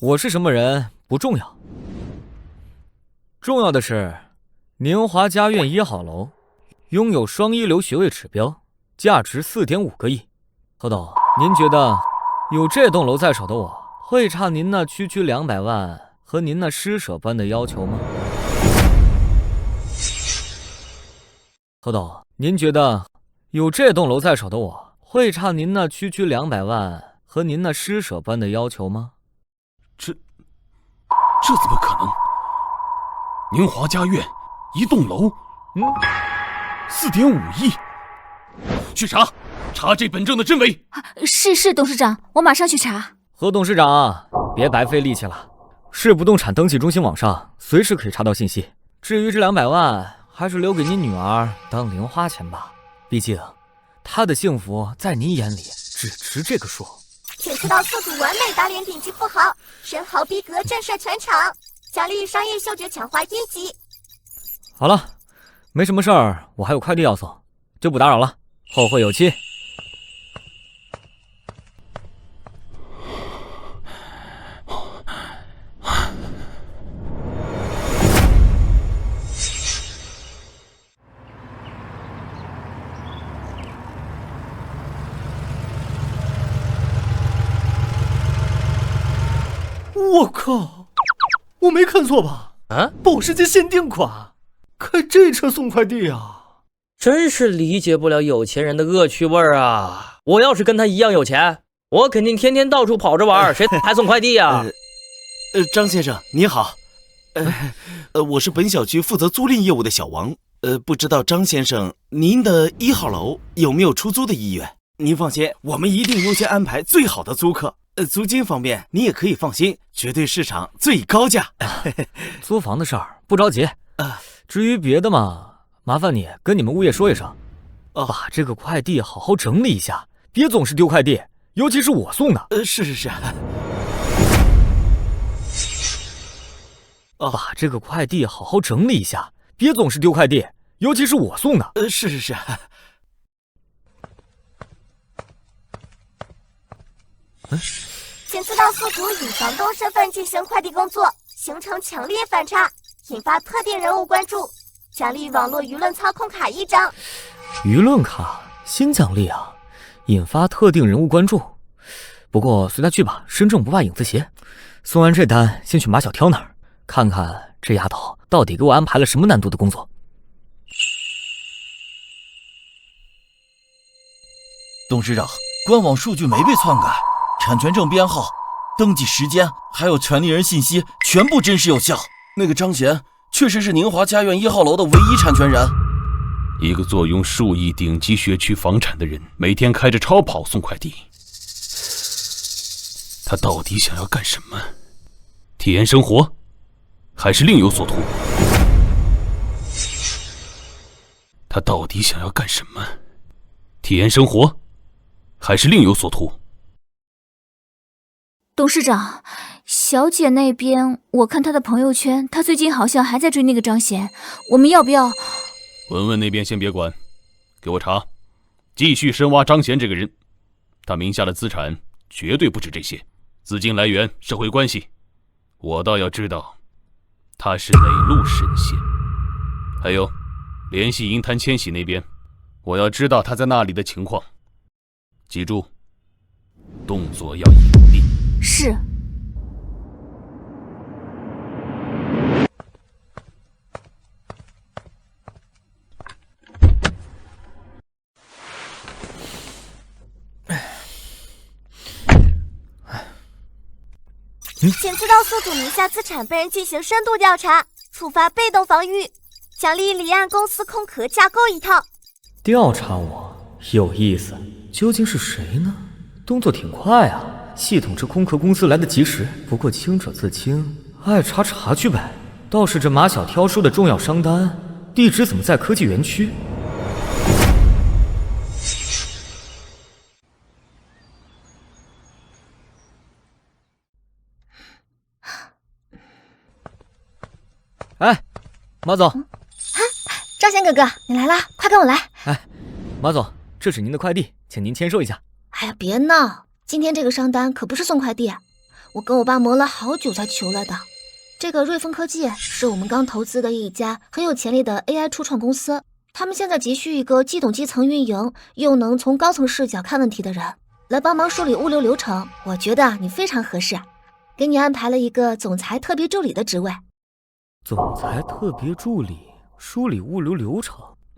我是什么人不重要，重要的是宁华家苑1号楼拥有双一流学位指标，价值4.5个亿。何董，您觉得有这栋楼在手的我，会差您那区200万和您那施舍般的要求吗？何董，您觉得有这栋楼在手的我，会差您那区200万和您那施舍般的要求吗？这怎么可能？宁华家苑一栋楼，4.5亿。去查这本证的真伪。是，董事长，我马上去查。何董事长，别白费力气了，市不动产登记中心网上随时可以查到信息。至于这200万，还是留给您女儿当零花钱吧，毕竟她的幸福在您眼里只值这个数。请知道宿主完美打脸顶级富豪，神豪逼格震慑全场，奖励商业嗅觉强化1级。好了，没什么事儿，我还有快递要送，就不打扰了，后会有期。我靠，我没看错吧？啊，保时捷限定款，开这车送快递啊！真是理解不了有钱人的恶趣味啊！我要是跟他一样有钱，我肯定天天到处跑着玩，谁还送快递啊？张先生你好，我是本小区负责租赁业务的小王，不知道张先生您的1号楼有没有出租的意愿？您放心，我们一定优先安排最好的租客。租金方面你也可以放心，绝对市场最高价。租房的事儿不着急，至于别的嘛，麻烦你跟你们物业说一声，把这个快递好好整理一下，别总是丢快递，尤其是我送的。是。把这个快递好好整理一下，别总是丢快递，尤其是我送的。是。请知道宿主以房东身份进行快递工作，形成强烈反差，引发特定人物关注，奖励网络舆论操控卡1张。舆论卡新奖励啊，引发特定人物关注。不过随他去吧，身正不怕影子斜。送完这单，先去马小挑那儿看看这丫头到底给我安排了什么难度的工作。董事长，官网数据没被篡改，产权证编号、登记时间还有权利人信息全部真实有效。那个张贤确实是宁华家苑1号楼的唯一产权人。一个坐拥数亿顶级学区房产的人，每天开着超跑送快递，他到底想要干什么？体验生活，还是另有所图？他到底想要干什么？体验生活，还是另有所图？董事长，小姐那边，我看她的朋友圈，她最近好像还在追那个张贤，我们要不要？文文那边先别管，给我查，继续深挖张贤这个人。他名下的资产绝对不止这些，资金来源、社会关系，我倒要知道他是哪路神仙。还有，联系银滩千禧那边，我要知道他在那里的情况。记住，动作要隐蔽。是。检测到宿主名下资产被人进行深度调查，触发被动防御，奖励离岸公司空壳架构一套。调查我有意思，究竟是谁呢？动作挺快啊，系统这空壳公司来得及时，不过清者自清，爱查查去呗。倒是这马小挑说的重要商单，地址怎么在科技园区？哎，马总。张贤哥哥，你来啦，快跟我来。哎，马总，这是您的快递，请您签收一下。哎呀，别闹，今天这个商单可不是送快递，我跟我爸磨了好久才求来的。这个瑞丰科技是我们刚投资的一家很有潜力的 AI 初创公司，他们现在急需一个既懂基层运营，又能从高层视角看问题的人，来帮忙梳理物流流程。我觉得你非常合适，给你安排了一个总裁特别助理的职位。总裁特别助理梳理物流流程，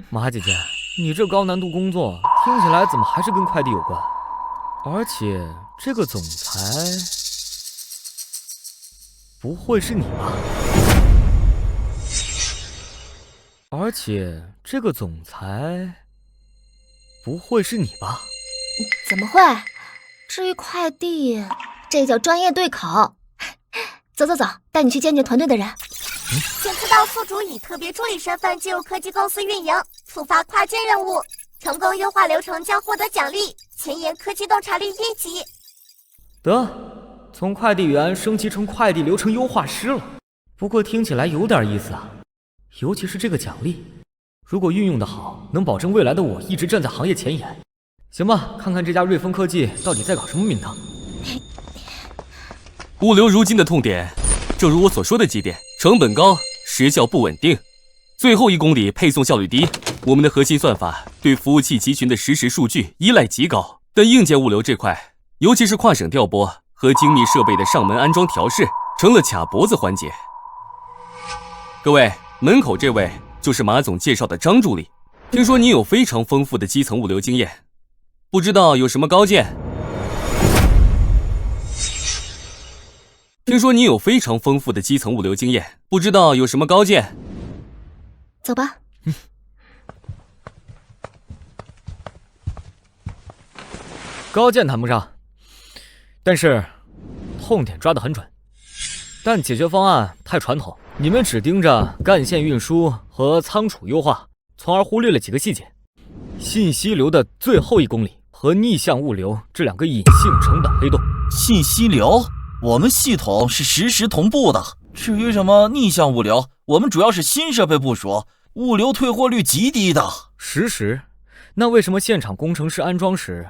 马姐姐，你这高难度工作听起来怎么还是跟快递有关？而且这个总裁不会是你吧？而且这个总裁不会是你吧？怎么会？至于快递，这叫专业对口。走走走，带你去见见团队的人。检测到宿主以特别助理身份进入科技公司运营，触发跨界任务，成功优化流程将获得奖励，前沿科技洞察力1级。得，从快递员升级成快递流程优化师了。不过听起来有点意思啊，尤其是这个奖励，如果运用得好，能保证未来的我一直站在行业前沿。行吧，看看这家瑞丰科技到底在搞什么名堂。物流如今的痛点，正如我所说的几点：成本高，时效不稳定，最后1公里配送效率低。我们的核心算法对服务器集群的实时数据依赖极高，但硬件物流这块，尤其是跨省调拨和精密设备的上门安装调试，成了卡脖子环节。各位，门口这位就是马总介绍的张助理，听说你有非常丰富的基层物流经验，不知道有什么高见？听说你有非常丰富的基层物流经验，不知道有什么高见？走吧。高见谈不上，但是痛点抓得很准。但解决方案太传统，你们只盯着干线运输和仓储优化，从而忽略了几个细节：信息流的最后1公里和逆向物流这2个隐性成本黑洞。信息流？我们系统是实时同步的，至于什么逆向物流，我们主要是新设备部署，物流退货率极低的。实时？那为什么现场工程师安装时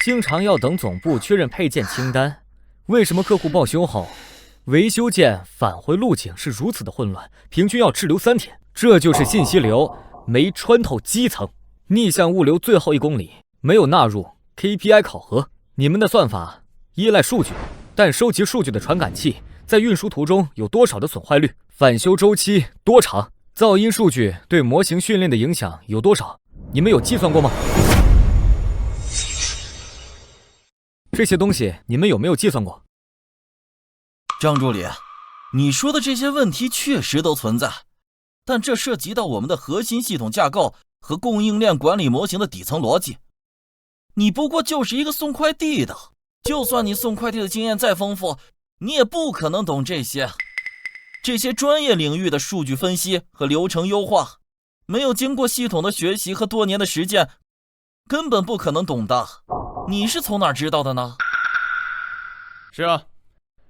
经常要等总部确认配件清单？为什么客户报修后维修件返回路径是如此的混乱，平均要滞留3天？这就是信息流没穿透基层。逆向物流最后1公里没有纳入 KPI 考核，你们的算法依赖数据，但收集数据的传感器在运输途中有多少的损坏率？返修周期多长？噪音数据对模型训练的影响有多少？你们有计算过吗？这些东西你们有没有计算过？张助理，你说的这些问题确实都存在，但这涉及到我们的核心系统架构和供应链管理模型的底层逻辑。你不过就是一个送快递的，就算你送快递的经验再丰富，你也不可能懂这些。这些专业领域的数据分析和流程优化，没有经过系统的学习和多年的实践，根本不可能懂的。你是从哪儿知道的呢？是啊，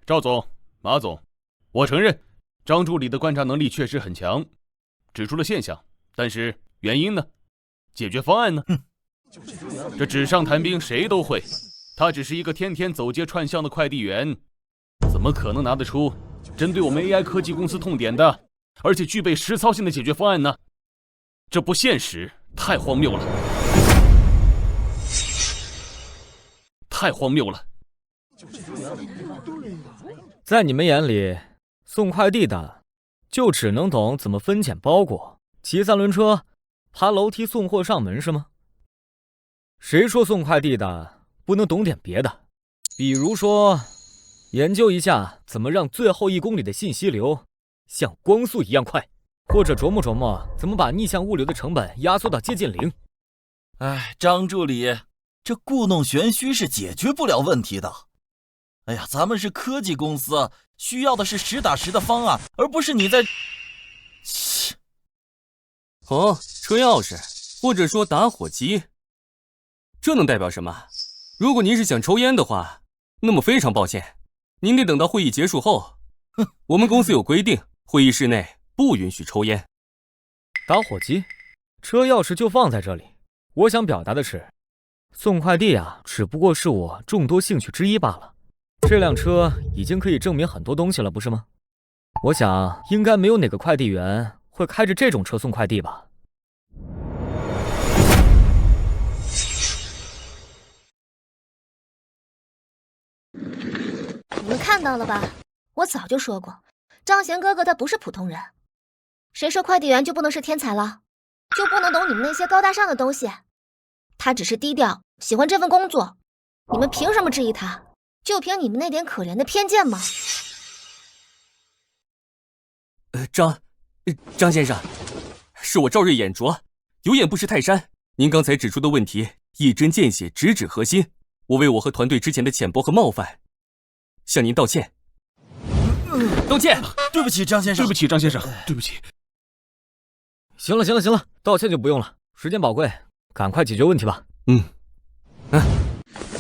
赵总、马总，我承认张助理的观察能力确实很强，指出了现象，但是原因呢？解决方案呢？这纸上谈兵谁都会，他只是一个天天走街串巷的快递员，怎么可能拿得出针对我们 AI 科技公司痛点的，而且具备实操性的解决方案呢？这不现实，太荒谬了，太荒谬了。在你们眼里，送快递的就只能懂怎么分拣包裹、骑三轮车、爬楼梯送货上门是吗？谁说送快递的不能懂点别的？比如说，研究一下怎么让最后1公里的信息流像光速一样快，或者琢磨琢磨怎么把逆向物流的成本压缩到接近0。哎，张助理，这故弄玄虚是解决不了问题的。哎呀，咱们是科技公司，需要的是实打实的方案，而不是你在……哦，车钥匙，或者说打火机，这能代表什么？如果您是想抽烟的话，那么非常抱歉，您得等到会议结束后。我们公司有规定，会议室内不允许抽烟。打火机，车钥匙就放在这里。我想表达的是，送快递啊，只不过是我众多兴趣之一罢了。这辆车已经可以证明很多东西了，不是吗？我想应该没有哪个快递员会开着这种车送快递吧。你们看到了吧？我早就说过，张贤哥哥他不是普通人。谁说快递员就不能是天才了？就不能懂你们那些高大上的东西？他只是低调，喜欢这份工作。你们凭什么质疑他？就凭你们那点可怜的偏见吗？张先生，是我赵睿眼拙，有眼不识泰山。您刚才指出的问题一针见血，直指核心。我为我和团队之前的浅薄和冒犯，向您道歉。道歉，对不起，张先生，对不起，张先生，对不起。行了，道歉就不用了，时间宝贵，赶快解决问题吧。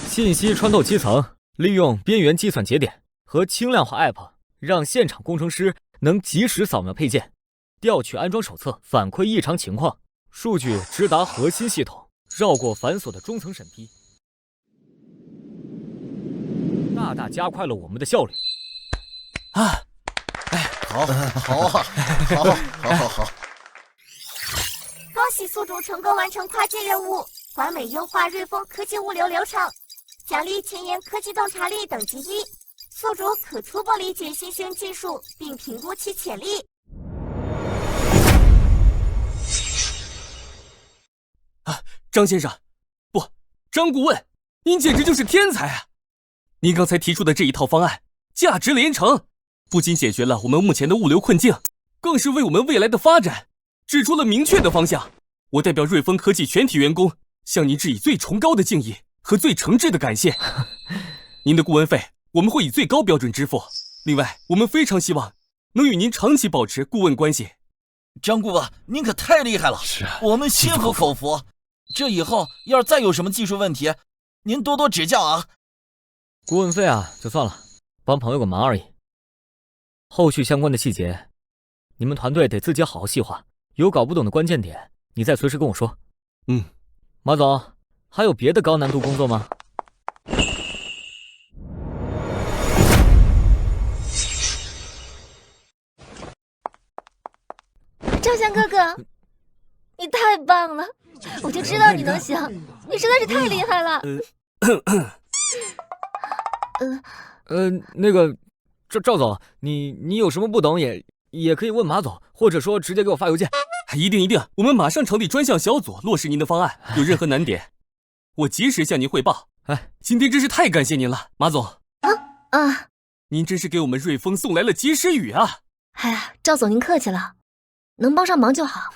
信息穿透基层，利用边缘计算节点和轻量化 App， 让现场工程师能及时扫描配件，调取安装手册，反馈异常情况，数据直达核心系统，绕过繁琐的中层审批，大大加快了我们的效率。好。恭喜宿主成功完成跨界任务，完美优化瑞丰科技物流流程，奖励前沿科技洞察力等级1，宿主可初步理解新兴技术并评估其潜力。张先生，不，张顾问，您简直就是天才啊！您刚才提出的这一套方案价值连城，不仅解决了我们目前的物流困境，更是为我们未来的发展指出了明确的方向。我代表瑞丰科技全体员工向您致以最崇高的敬意和最诚挚的感谢。您的顾问费我们会以最高标准支付。另外，我们非常希望能与您长期保持顾问关系。张顾问，您可太厉害了，我们心服口服。这以后要是再有什么技术问题，您多多指教啊。顾问费啊，就算了，帮朋友个忙而已。后续相关的细节，你们团队得自己好好细化。有搞不懂的关键点，你再随时跟我说。马总，还有别的高难度工作吗？张翔哥哥，你太棒了，我就知道你能行，你实在是太厉害了。那个赵总，你有什么不懂也可以问马总，或者说直接给我发邮件。一定，我们马上成立专项小组，落实您的方案。有任何难点，我及时向您汇报。哎，今天真是太感谢您了，马总。啊，您真是给我们瑞丰送来了及时雨啊！哎呀，赵总您客气了，能帮上忙就好。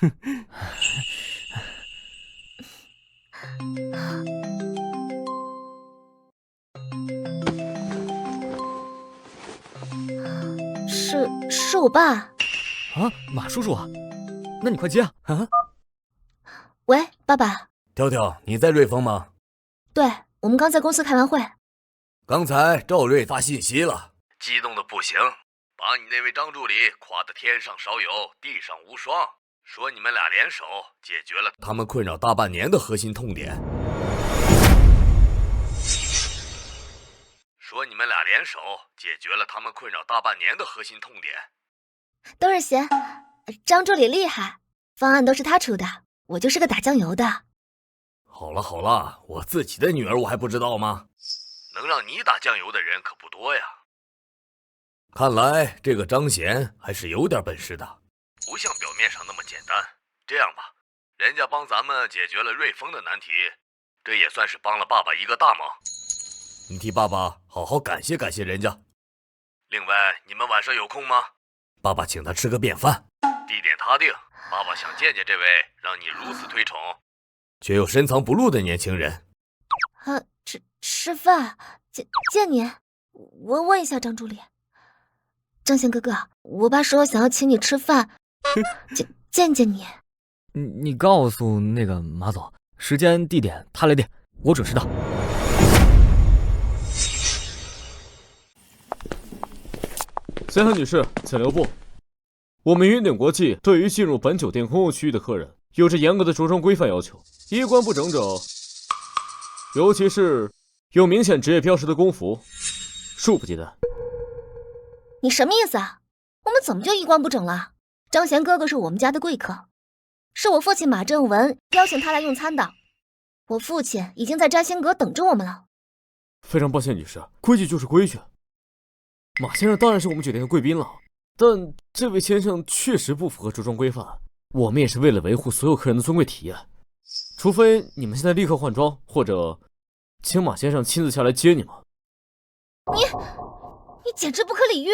是我爸。啊，马叔叔啊，那你快接啊！喂，爸爸。条条，你在瑞丰吗？对，我们刚在公司开完会。刚才赵瑞发信息了，激动的不行，把你那位张助理夸得天上少有，地上无双，说你们俩联手解决了他们困扰大半年的核心痛点。说你们俩联手解决了他们困扰大半年的核心痛点。都是闲，张助理厉害，方案都是他出的，我就是个打酱油的。好了好了，我自己的女儿我还不知道吗？能让你打酱油的人可不多呀。看来这个张贤还是有点本事的，不像表面上那么简单。这样吧，人家帮咱们解决了瑞丰的难题，这也算是帮了爸爸一个大忙。你替爸爸好好感谢感谢人家。另外，你们晚上有空吗？爸爸请他吃个便饭，地点他定。爸爸想见见这位让你如此推崇，却又深藏不露的年轻人。吃饭，见你。我问一下张助理，张贤哥哥，我爸说想要请你吃饭，见你。你告诉那个马总，时间地点他来定，我准时到。先生女士，请留步。我们云顶国际对于进入本酒店公共区域的客人有着严格的着装规范要求，衣冠不整者，尤其是有明显职业标识的工服，恕不接待。你什么意思啊？我们怎么就衣冠不整了？张贤哥哥是我们家的贵客，是我父亲马正文邀请他来用餐的。我父亲已经在摘星阁等着我们了。非常抱歉，女士，规矩就是规矩。马先生当然是我们酒店的贵宾了，但这位先生确实不符合着装规范。我们也是为了维护所有客人的尊贵体验，除非你们现在立刻换装，或者请马先生亲自下来接你们。你简直不可理喻！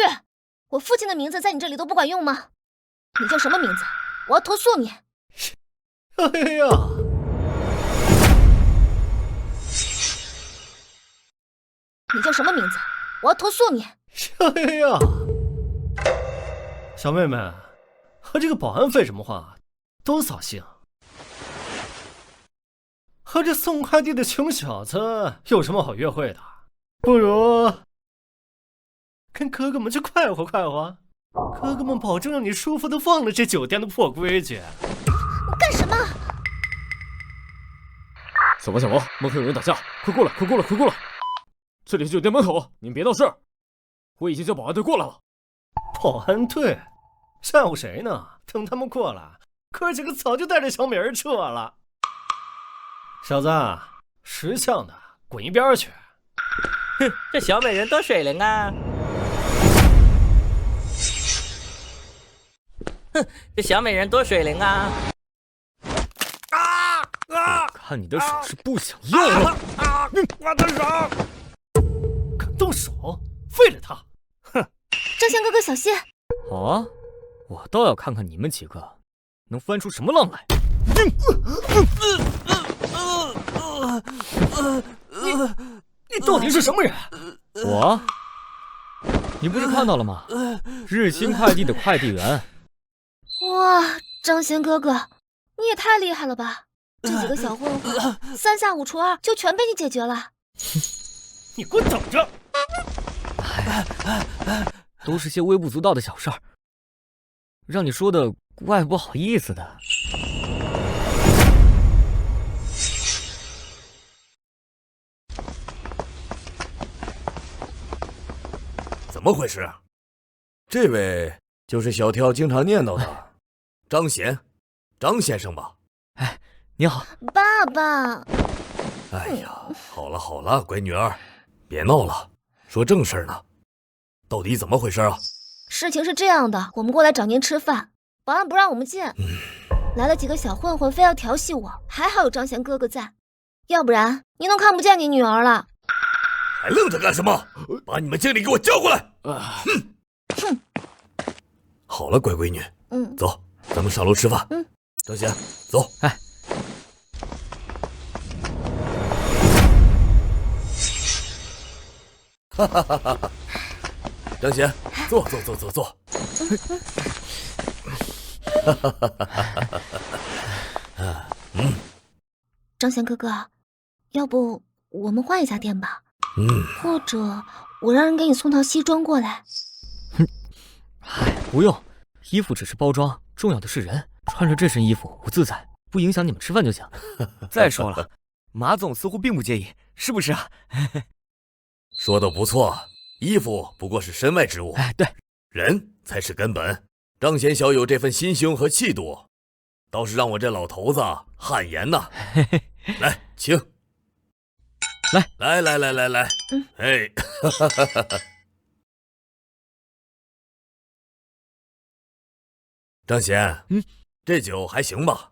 我父亲的名字在你这里都不管用吗？你叫什么名字？我要投诉你！哎呀！你叫什么名字？我要投诉你！哎呀！小妹妹，和这个保安废什么话？都扫兴。和这送快递的穷小子有什么好约会的？不如跟哥哥们去快活快活，哥哥们保证让你舒服的忘了这酒店的破规矩。干什么？小王，门口有人打架，快过来！这里是酒店门口，你们别闹事。我已经叫保安队过来了。保安队？吓唬谁呢？等他们过来，哥几个早就带着小美人撤了。小子，识相的滚一边去！哼，这小美人多水灵啊！哼，这小美人多水灵啊！我看你的手是不想用了。我的手！敢动手，废了他！哼！张贤哥哥小心！好啊，我倒要看看你们几个能翻出什么浪来。你到底是什么人？我？你不是看到了吗？日新快递的快递员。哇，张贤哥哥，你也太厉害了吧！这几个小混混，3下5除2就全被你解决了。你给我等着！都是些微不足道的小事儿，让你说的怪不好意思的。怎么回事？这位就是小跳经常念叨的张贤，张先生吧？哎，你好，爸爸。哎呀，好了，乖女儿，别闹了，说正事呢。到底怎么回事啊？事情是这样的，我们过来找您吃饭，保安不让我们进，来了几个小混混，非要调戏我，还好有张贤哥哥在，要不然你都看不见你女儿了。还愣着干什么？把你们经理给我叫过来！哼！好了，乖闺女，走，咱们上楼吃饭。张贤，走。哎。哈哈哈哈！张贤，坐。哈哈哈哈哈！张贤哥哥，要不我们换一家店吧？或者我让人给你送套西装过来。不用，衣服只是包装，重要的是人。穿着这身衣服我自在，不影响你们吃饭就行。再说了，马总似乎并不介意，是不是啊？说的不错，衣服不过是身外之物，对，人才是根本。张贤小友这份心胸和气度，倒是让我这老头子汗颜呐。来，请。来，哎，张贤，这酒还行吧？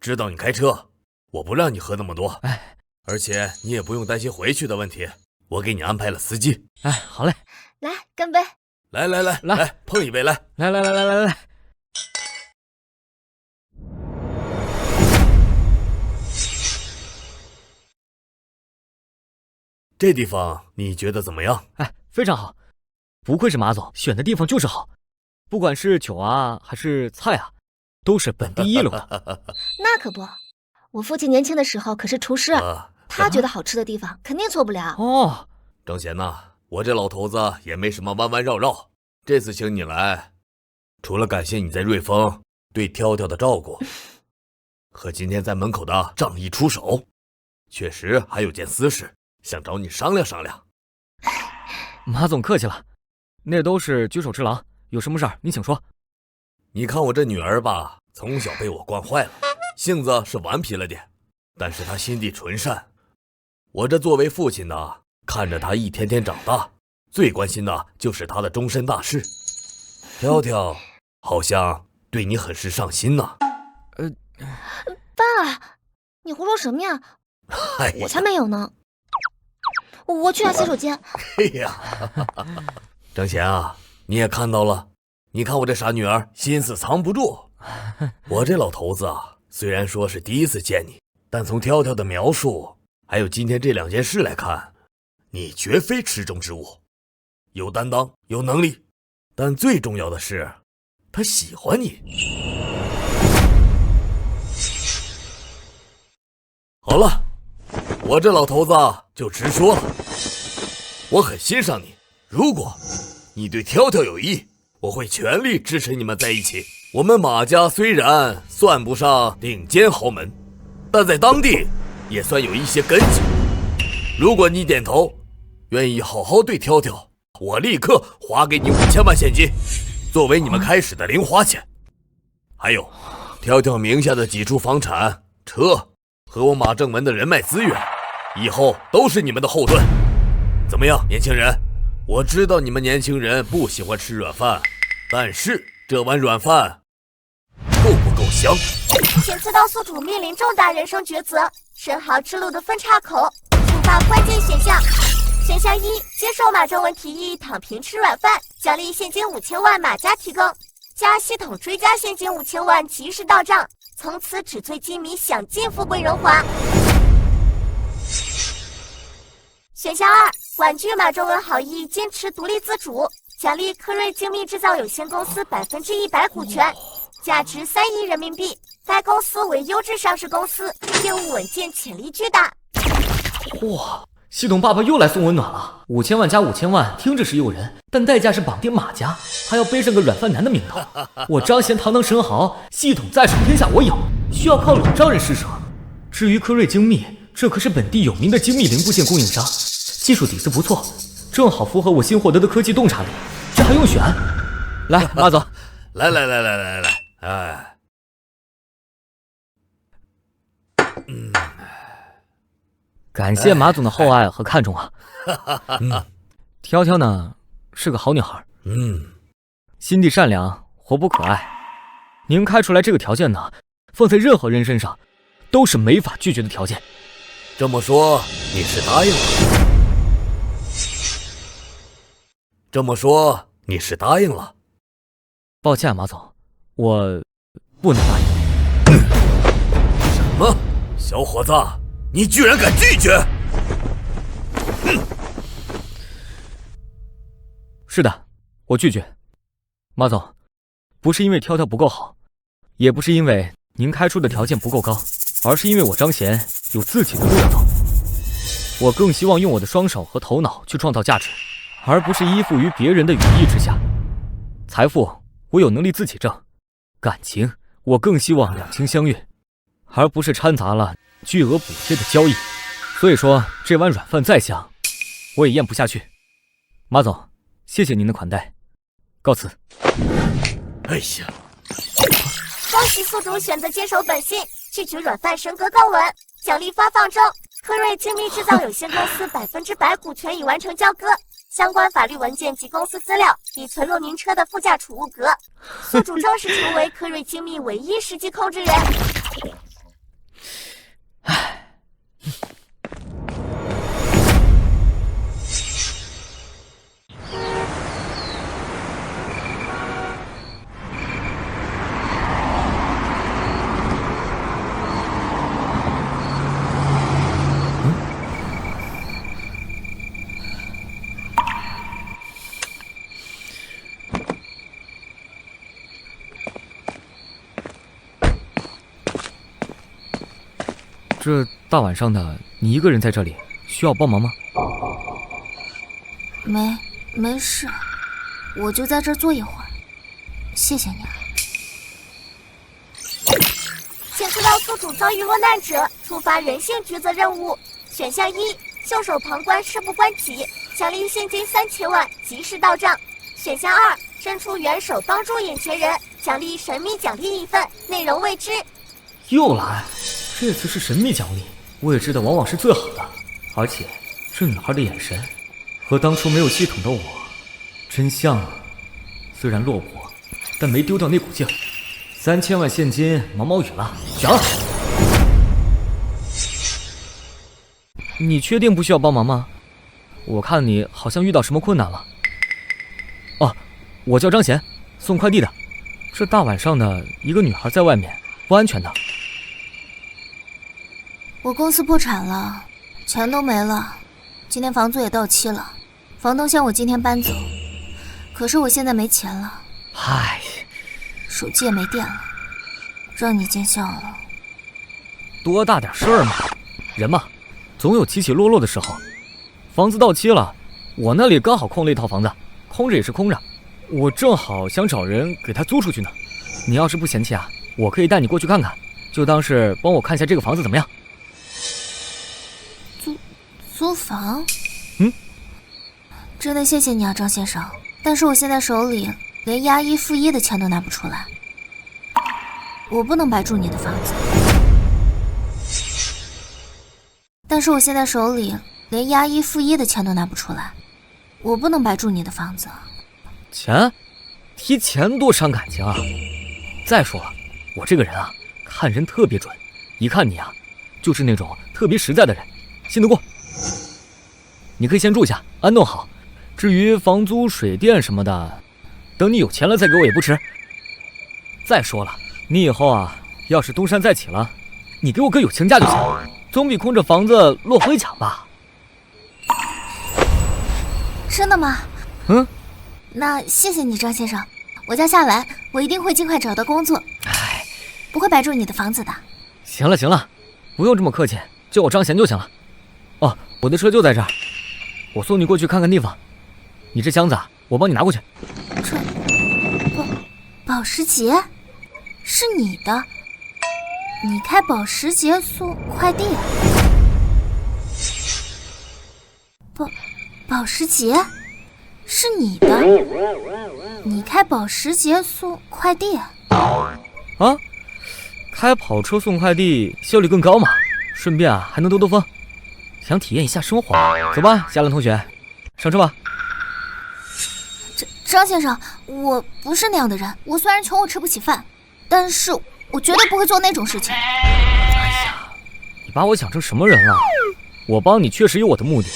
知道你开车，我不让你喝那么多。而且你也不用担心回去的问题，我给你安排了司机。好嘞。来，干杯！来，碰一杯，来。这地方你觉得怎么样？非常好，不愧是马总，选的地方就是好，不管是酒啊还是菜啊，都是本地一流的。那可不，我父亲年轻的时候可是厨师，他觉得好吃的地方肯定错不了。张贤呐，我这老头子也没什么弯弯绕绕，这次请你来，除了感谢你在瑞丰对挑挑的照顾，和今天在门口的仗义出手，确实还有件私事想找你商量商量。马总客气了，那都是举手之劳，有什么事儿你请说。你看我这女儿吧，从小被我惯坏了，性子是顽皮了点，但是她心地纯善。我这作为父亲的，看着她一天天长大，最关心的就是她的终身大事。挑挑好像对你很是上心呢。爸，你胡说什么呀？我才没有呢。我去下洗手间。哎呀，张贤啊，你也看到了，你看我这傻女儿心思藏不住。我这老头子啊，虽然说是第一次见你，但从挑挑的描述还有今天这两件事来看，你绝非池中之物，有担当，有能力，但最重要的是，他喜欢你。好了，我这老头子就直说了，我很欣赏你，如果你对挑挑有意，我会全力支持你们在一起。我们马家虽然算不上顶尖豪门，但在当地也算有一些根基。如果你点头，愿意好好对挑挑，我立刻划给你5000万现金，作为你们开始的零花钱。还有，挑挑名下的几处房产、车和我马正文的人脉资源，以后都是你们的后盾。怎么样，年轻人？我知道你们年轻人不喜欢吃软饭，但是这碗软饭够不够香？请刺刀宿主面临重大人生抉择，生蚝之路的分岔口，触发关键选项。选项一，接受马正文提议躺平吃软饭，奖励现金5000万马家提供，加系统追加现金5000万及时到账，从此纸醉金迷，享尽富贵荣华。选项二，婉拒马正文好意，坚持独立自主，奖励科瑞精密制造有限公司100%股权，价值3亿人民币。该公司为优质上市公司，业务稳健，潜力巨大。哇，系统爸爸又来送温暖了！5000万加5000万，听着是诱人，但代价是绑定马家，还要背上个软饭男的名头。我张贤堂堂神豪，系统在手，天下我有，需要靠老丈人施舍。至于科瑞精密，这可是本地有名的精密零部件供应商，技术底子不错，正好符合我新获得的科技洞察力，这还用选？来，马总，来，哎。感谢马总的厚爱和看重啊。挑挑呢是个好女孩，心地善良，活泼可爱。您开出来这个条件呢，放在任何人身上都是没法拒绝的条件。这么说你是答应了？这么说你是答应了？抱歉，马总，我不能答应。什么？小伙子，你居然敢拒绝？是的，我拒绝。马总，不是因为挑挑不够好，也不是因为您开出的条件不够高，而是因为我张贤有自己的路要走。我更希望用我的双手和头脑去创造价值，而不是依附于别人的羽翼之下。财富我有能力自己挣，感情我更希望两情相悦，而不是掺杂了巨额补贴的交易。所以说这碗软饭再香，我也咽不下去。马总，谢谢您的款待，告辞。哎呀！恭喜宿主选择坚守本心，去取软饭神格高文，奖励发放中。科瑞精密制造有限公司100%股权已完成交割，相关法律文件及公司资料已存入您车的副驾储物格。宿主正式成为科瑞精密唯一实际控制人。这大晚上的，你一个人在这里，需要帮忙吗？没事，我就在这儿坐一会儿。谢谢你啊。请资料宿主遭遇落难者，触发人性抉择任务。选项1：袖手旁观，事不关己，奖励现金3000万，及时到账。选项2：伸出援手帮助眼前人，奖励神秘奖励1份，内容未知。又来，这次是神秘奖励，未知的往往是最好的。而且这女孩的眼神和当初没有系统的我真像啊。虽然落魄，但没丢掉那股劲儿。3000万现金，毛毛雨了，选了。你确定不需要帮忙吗？我看你好像遇到什么困难了。哦，我叫张贤，送快递的。这大晚上的，一个女孩在外面，不安全的。我公司破产了，钱都没了，今天房租也到期了，房东想我今天搬走，可是我现在没钱了。唉，手机也没电了，让你见笑了。多大点事儿嘛，人嘛，总有起起落落的时候。房子到期了，我那里刚好空了一套房子，空着也是空着，我正好想找人给他租出去呢。你要是不嫌弃啊，我可以带你过去看看，就当是帮我看一下这个房子怎么样？租房？真的谢谢你啊，张先生。但是我现在手里连押一付一的钱都拿不出来，我不能白住你的房子。但是我现在手里连押一付一的钱都拿不出来，我不能白住你的房子。钱？提钱多伤感情啊！再说了，我这个人啊，看人特别准，一看你啊，就是那种特别实在的人，信得过。你可以先住下，安顿好。至于房租、水电什么的，等你有钱了再给我也不迟。再说了，你以后啊，要是东山再起了，你给我个有情价就行，总比空着房子落灰强吧？真的吗？那谢谢你，张先生。我叫夏兰，我一定会尽快找到工作，不会白住你的房子的。行了行了，不用这么客气，叫我张贤就行了。哦，我的车就在这儿，我送你过去看看地方。你这箱子啊，我帮你拿过去。这保时捷是你的？你开保时捷送快递？保时捷是你的？你开保时捷送快递？啊，开跑车送快递效率更高嘛，顺便啊还能兜兜风，想体验一下生活。走吧，夏兰同学，上车吧。张先生，我不是那样的人。我虽然穷，我吃不起饭，但是我绝对不会做那种事情。哎呀，你把我想成什么人了？我帮你确实有我的目的，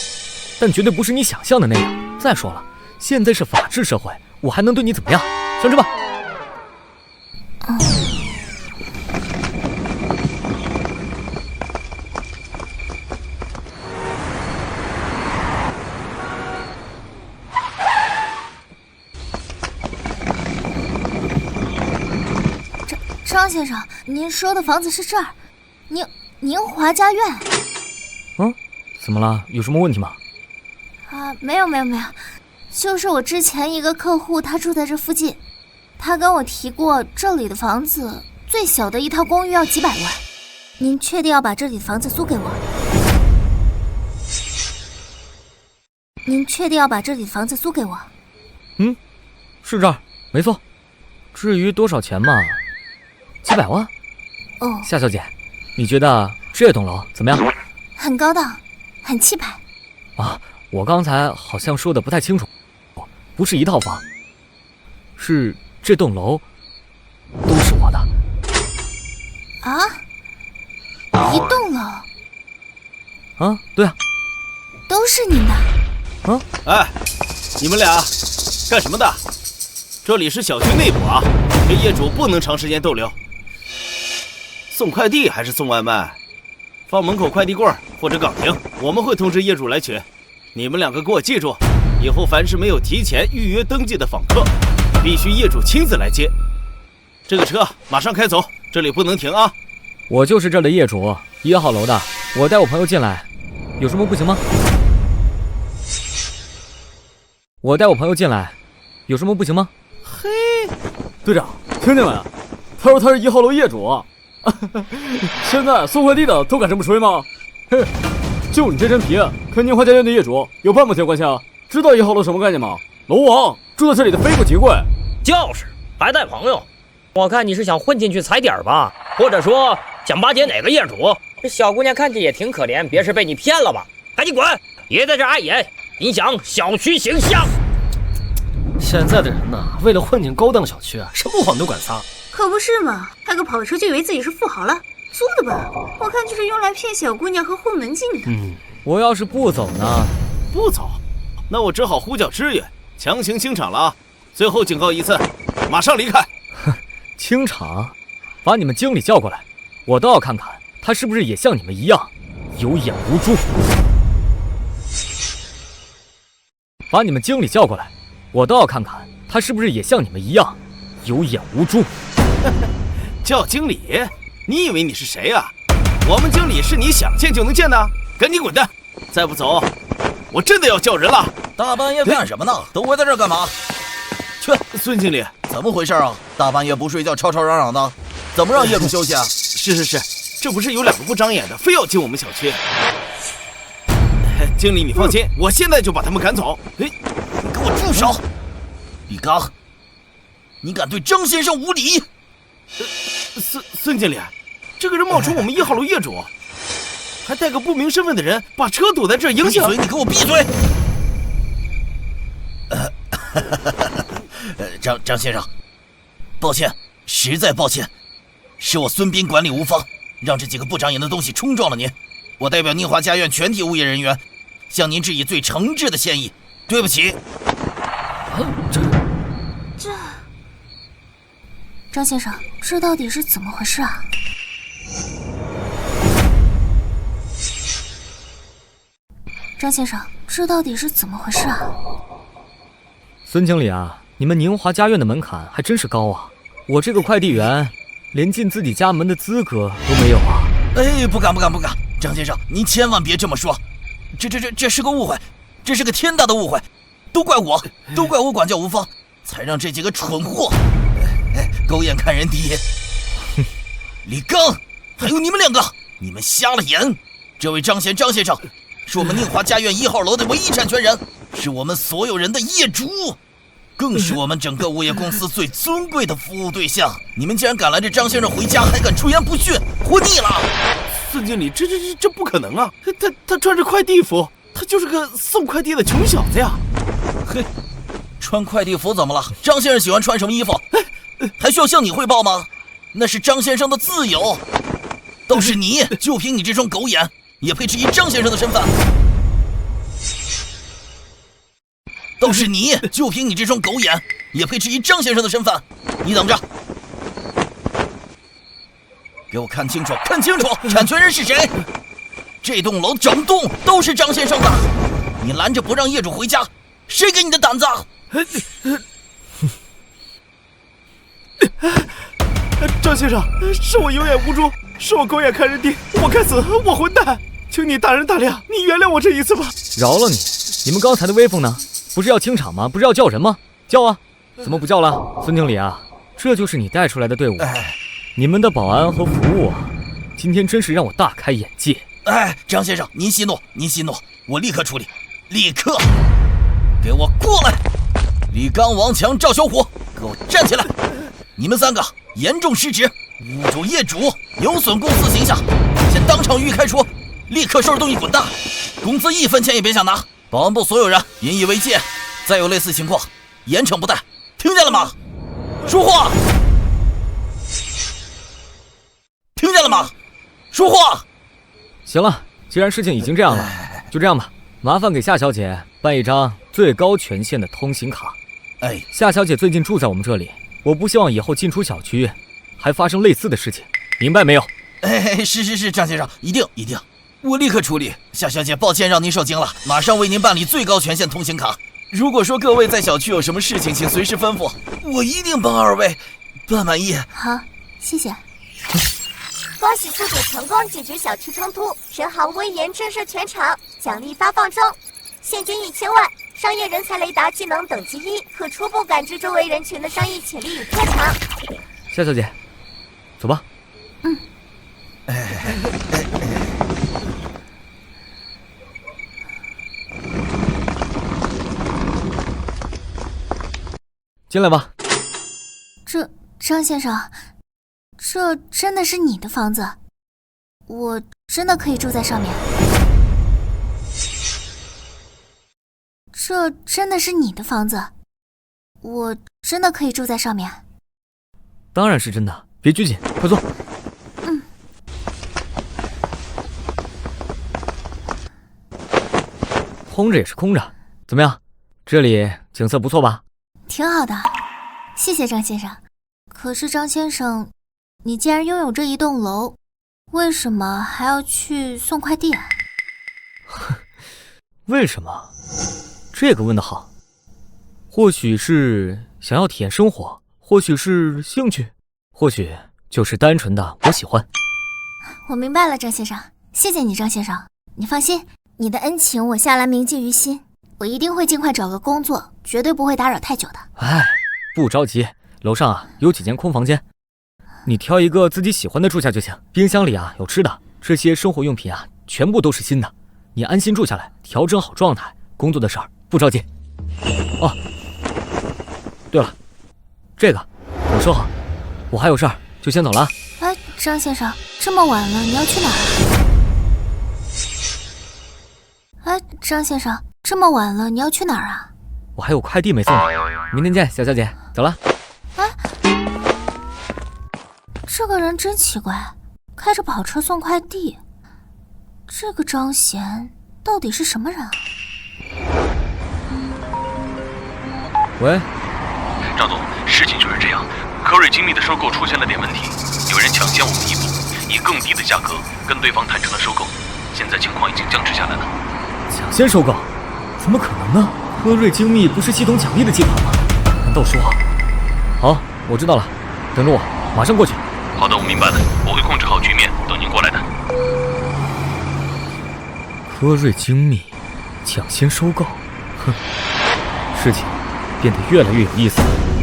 但绝对不是你想象的那样。再说了，现在是法治社会，我还能对你怎么样？上车吧。张先生，您说的房子是这儿，宁华家苑。怎么了？有什么问题吗？没有，就是我之前一个客户，他住在这附近，他跟我提过这里的房子最小的一套公寓要几百万。您确定要把这里的房子租给我？您确定要把这里的房子租给我？是这儿，没错。至于多少钱嘛，几百万。夏小姐，你觉得这栋楼怎么样？很高档，很气派。我刚才好像说的不太清楚，不是一套房，是这栋楼都是我的。一栋楼？对啊，都是您的。哎，你们俩干什么的？这里是小区内部啊，跟业主不能长时间逗留。送快递还是送外卖？放门口快递柜或者岗亭，我们会通知业主来取。你们两个给我记住，以后凡是没有提前预约登记的访客，必须业主亲自来接。这个车马上开走，这里不能停啊！我就是这儿的业主，1号楼的，我带我朋友进来，有什么不行吗？我带我朋友进来，有什么不行吗？嘿，队长，听见没？他说他是1号楼业主。现在送快递的都敢这么吹吗？嘿，就你这身皮，跟宁华家苑的业主有半毛钱关系啊？知道1号楼什么概念吗？楼王住在这里的非富即贵。就是还带朋友，我看你是想混进去踩点吧，或者说想巴结哪个业主？这小姑娘看着也挺可怜，别是被你骗了吧？赶紧滚，别在这碍眼，影响小区形象。现在的人呐，为了混进高档小区啊，什么谎都敢撒。可不是嘛，开个跑车就以为自己是富豪了，租的吧？我看就是用来骗小姑娘和混门禁的。我要是不走呢？不走，那我只好呼叫支援，强行清场了啊！最后警告一次，马上离开。清场？把你们经理叫过来，我倒要看看他是不是也像你们一样有眼无珠。把你们经理叫过来，我倒要看看他是不是也像你们一样有眼无珠。叫经理？你以为你是谁啊？我们经理是你想见就能见的，赶紧滚蛋！再不走，我真的要叫人了。大半夜干什么呢？都围在这儿干嘛？去，孙经理，怎么回事啊？大半夜不睡觉，吵吵嚷嚷的，怎么让业主休息啊？是，这不是有2个不长眼的，非要进我们小区。经理，你放心，我现在就把他们赶走。你给我住手！李刚，你敢对张先生无礼？孙经理，这个人冒充我们1号楼业主，还带个不明身份的人把车堵在这儿，影响。闭嘴！你给我闭嘴！张先生，抱歉，实在抱歉，是我孙斌管理无方，让这几个不长眼的东西冲撞了您。我代表宁华家苑全体物业人员，向您致以最诚挚的歉意，对不起。张先生，这到底是怎么回事啊？张先生，这到底是怎么回事啊？孙经理啊，你们宁华家苑的门槛还真是高啊！我这个快递员连进自己家门的资格都没有啊！哎，不敢！张先生，您千万别这么说，这是个误会，这是个天大的误会，都怪我管教无方，才让这几个蠢货狗眼看人低。李刚，还有你们2个，你们瞎了眼！这位张先生是我们宁华家苑1号楼的唯一产权人，是我们所有人的业主，更是我们整个物业公司最尊贵的服务对象。你们竟然敢拦着张先生回家，还敢出言不逊，活腻了！孙经理，这不可能啊！他穿着快递服，他就是个送快递的穷小子呀！嘿，穿快递服怎么了？张先生喜欢穿什么衣服，还需要向你汇报吗？那是张先生的自由。都是你，就凭你这双狗眼，也配质疑张先生的身份？都是你，就凭你这双狗眼，也配质疑张先生的身份？你等着，给我看清楚，看清楚，产权人是谁？这栋楼整栋都是张先生的，你拦着不让业主回家，谁给你的胆子？张先生，是我有眼无珠，是我狗眼看人低，我该死，我混蛋，请你大人大量，你原谅我这一次吧。饶了你！你们刚才的威风呢？不是要清场吗？不是要叫人吗？叫啊！怎么不叫了？孙经理啊，这就是你带出来的队伍，你们的保安和服务啊，今天真是让我大开眼界。张先生，您息怒，您息怒，我立刻处理，立刻！给我过来！李刚、王强、赵小虎，给我站起来！你们3个严重失职，侮辱业主，有损公司形象，先当场予以开除，立刻收拾东西滚蛋，工资1分钱也别想拿。保安部所有人引以为戒，再有类似情况，严惩不贷，听见了吗？说话！听见了吗？说话！行了，既然事情已经这样了，就这样吧，麻烦给夏小姐办一张最高权限的通行卡。夏小姐最近住在我们这里，我不希望以后进出小区还发生类似的事情，明白没有？是，张先生，一定，我立刻处理。夏小姐，抱歉让您受惊了，马上为您办理最高权限通行卡。如果说各位在小区有什么事情，请随时吩咐，我一定帮2位办满意。好，谢谢。恭喜宿主成功解决小区冲突，神行威严震慑全场，奖励发放中，现金1000万，商业人才雷达技能等级1，可初步感知周围人群的商业潜力与特长。夏小姐，走吧。进来吧。张先生，这真的是你的房子？我真的可以住在上面？这真的是你的房子？我真的可以住在上面？当然是真的，别拘谨，快坐。空着也是空着，怎么样？这里景色不错吧？挺好的，谢谢张先生。可是张先生，你既然拥有这一栋楼，为什么还要去送快递啊？为什么？这个问得好。或许是想要体验生活，或许是兴趣，或许就是单纯的我喜欢。我明白了，张先生，谢谢你，张先生。你放心，你的恩情我夏兰铭记于心，我一定会尽快找个工作，绝对不会打扰太久的。不着急，楼上有几间空房间，你挑一个自己喜欢的住下就行。冰箱里有吃的，这些生活用品全部都是新的，你安心住下来，调整好状态，工作的事儿不着急。对了，这个我收好，我还有事儿，就先走了。张先生，这么晚了，你要去哪儿啊？张先生，这么晚了，你要去哪儿啊？我还有快递没送呢，明天见，小姐，走了。这个人真奇怪，开着跑车送快递。这个张贤到底是什么人啊？喂，张总，事情就是这样，科瑞精密的收购出现了点问题，有人抢先我们一步，以更低的价格跟对方谈成了收购，现在情况已经僵持下来了。抢先收购？怎么可能呢？科瑞精密不是系统奖励的集团吗？难道说……好，我知道了，等着我，马上过去。好的，我明白了，我会控制好局面，等您过来的。科瑞精密抢先收购，事情变得越来越有意思了。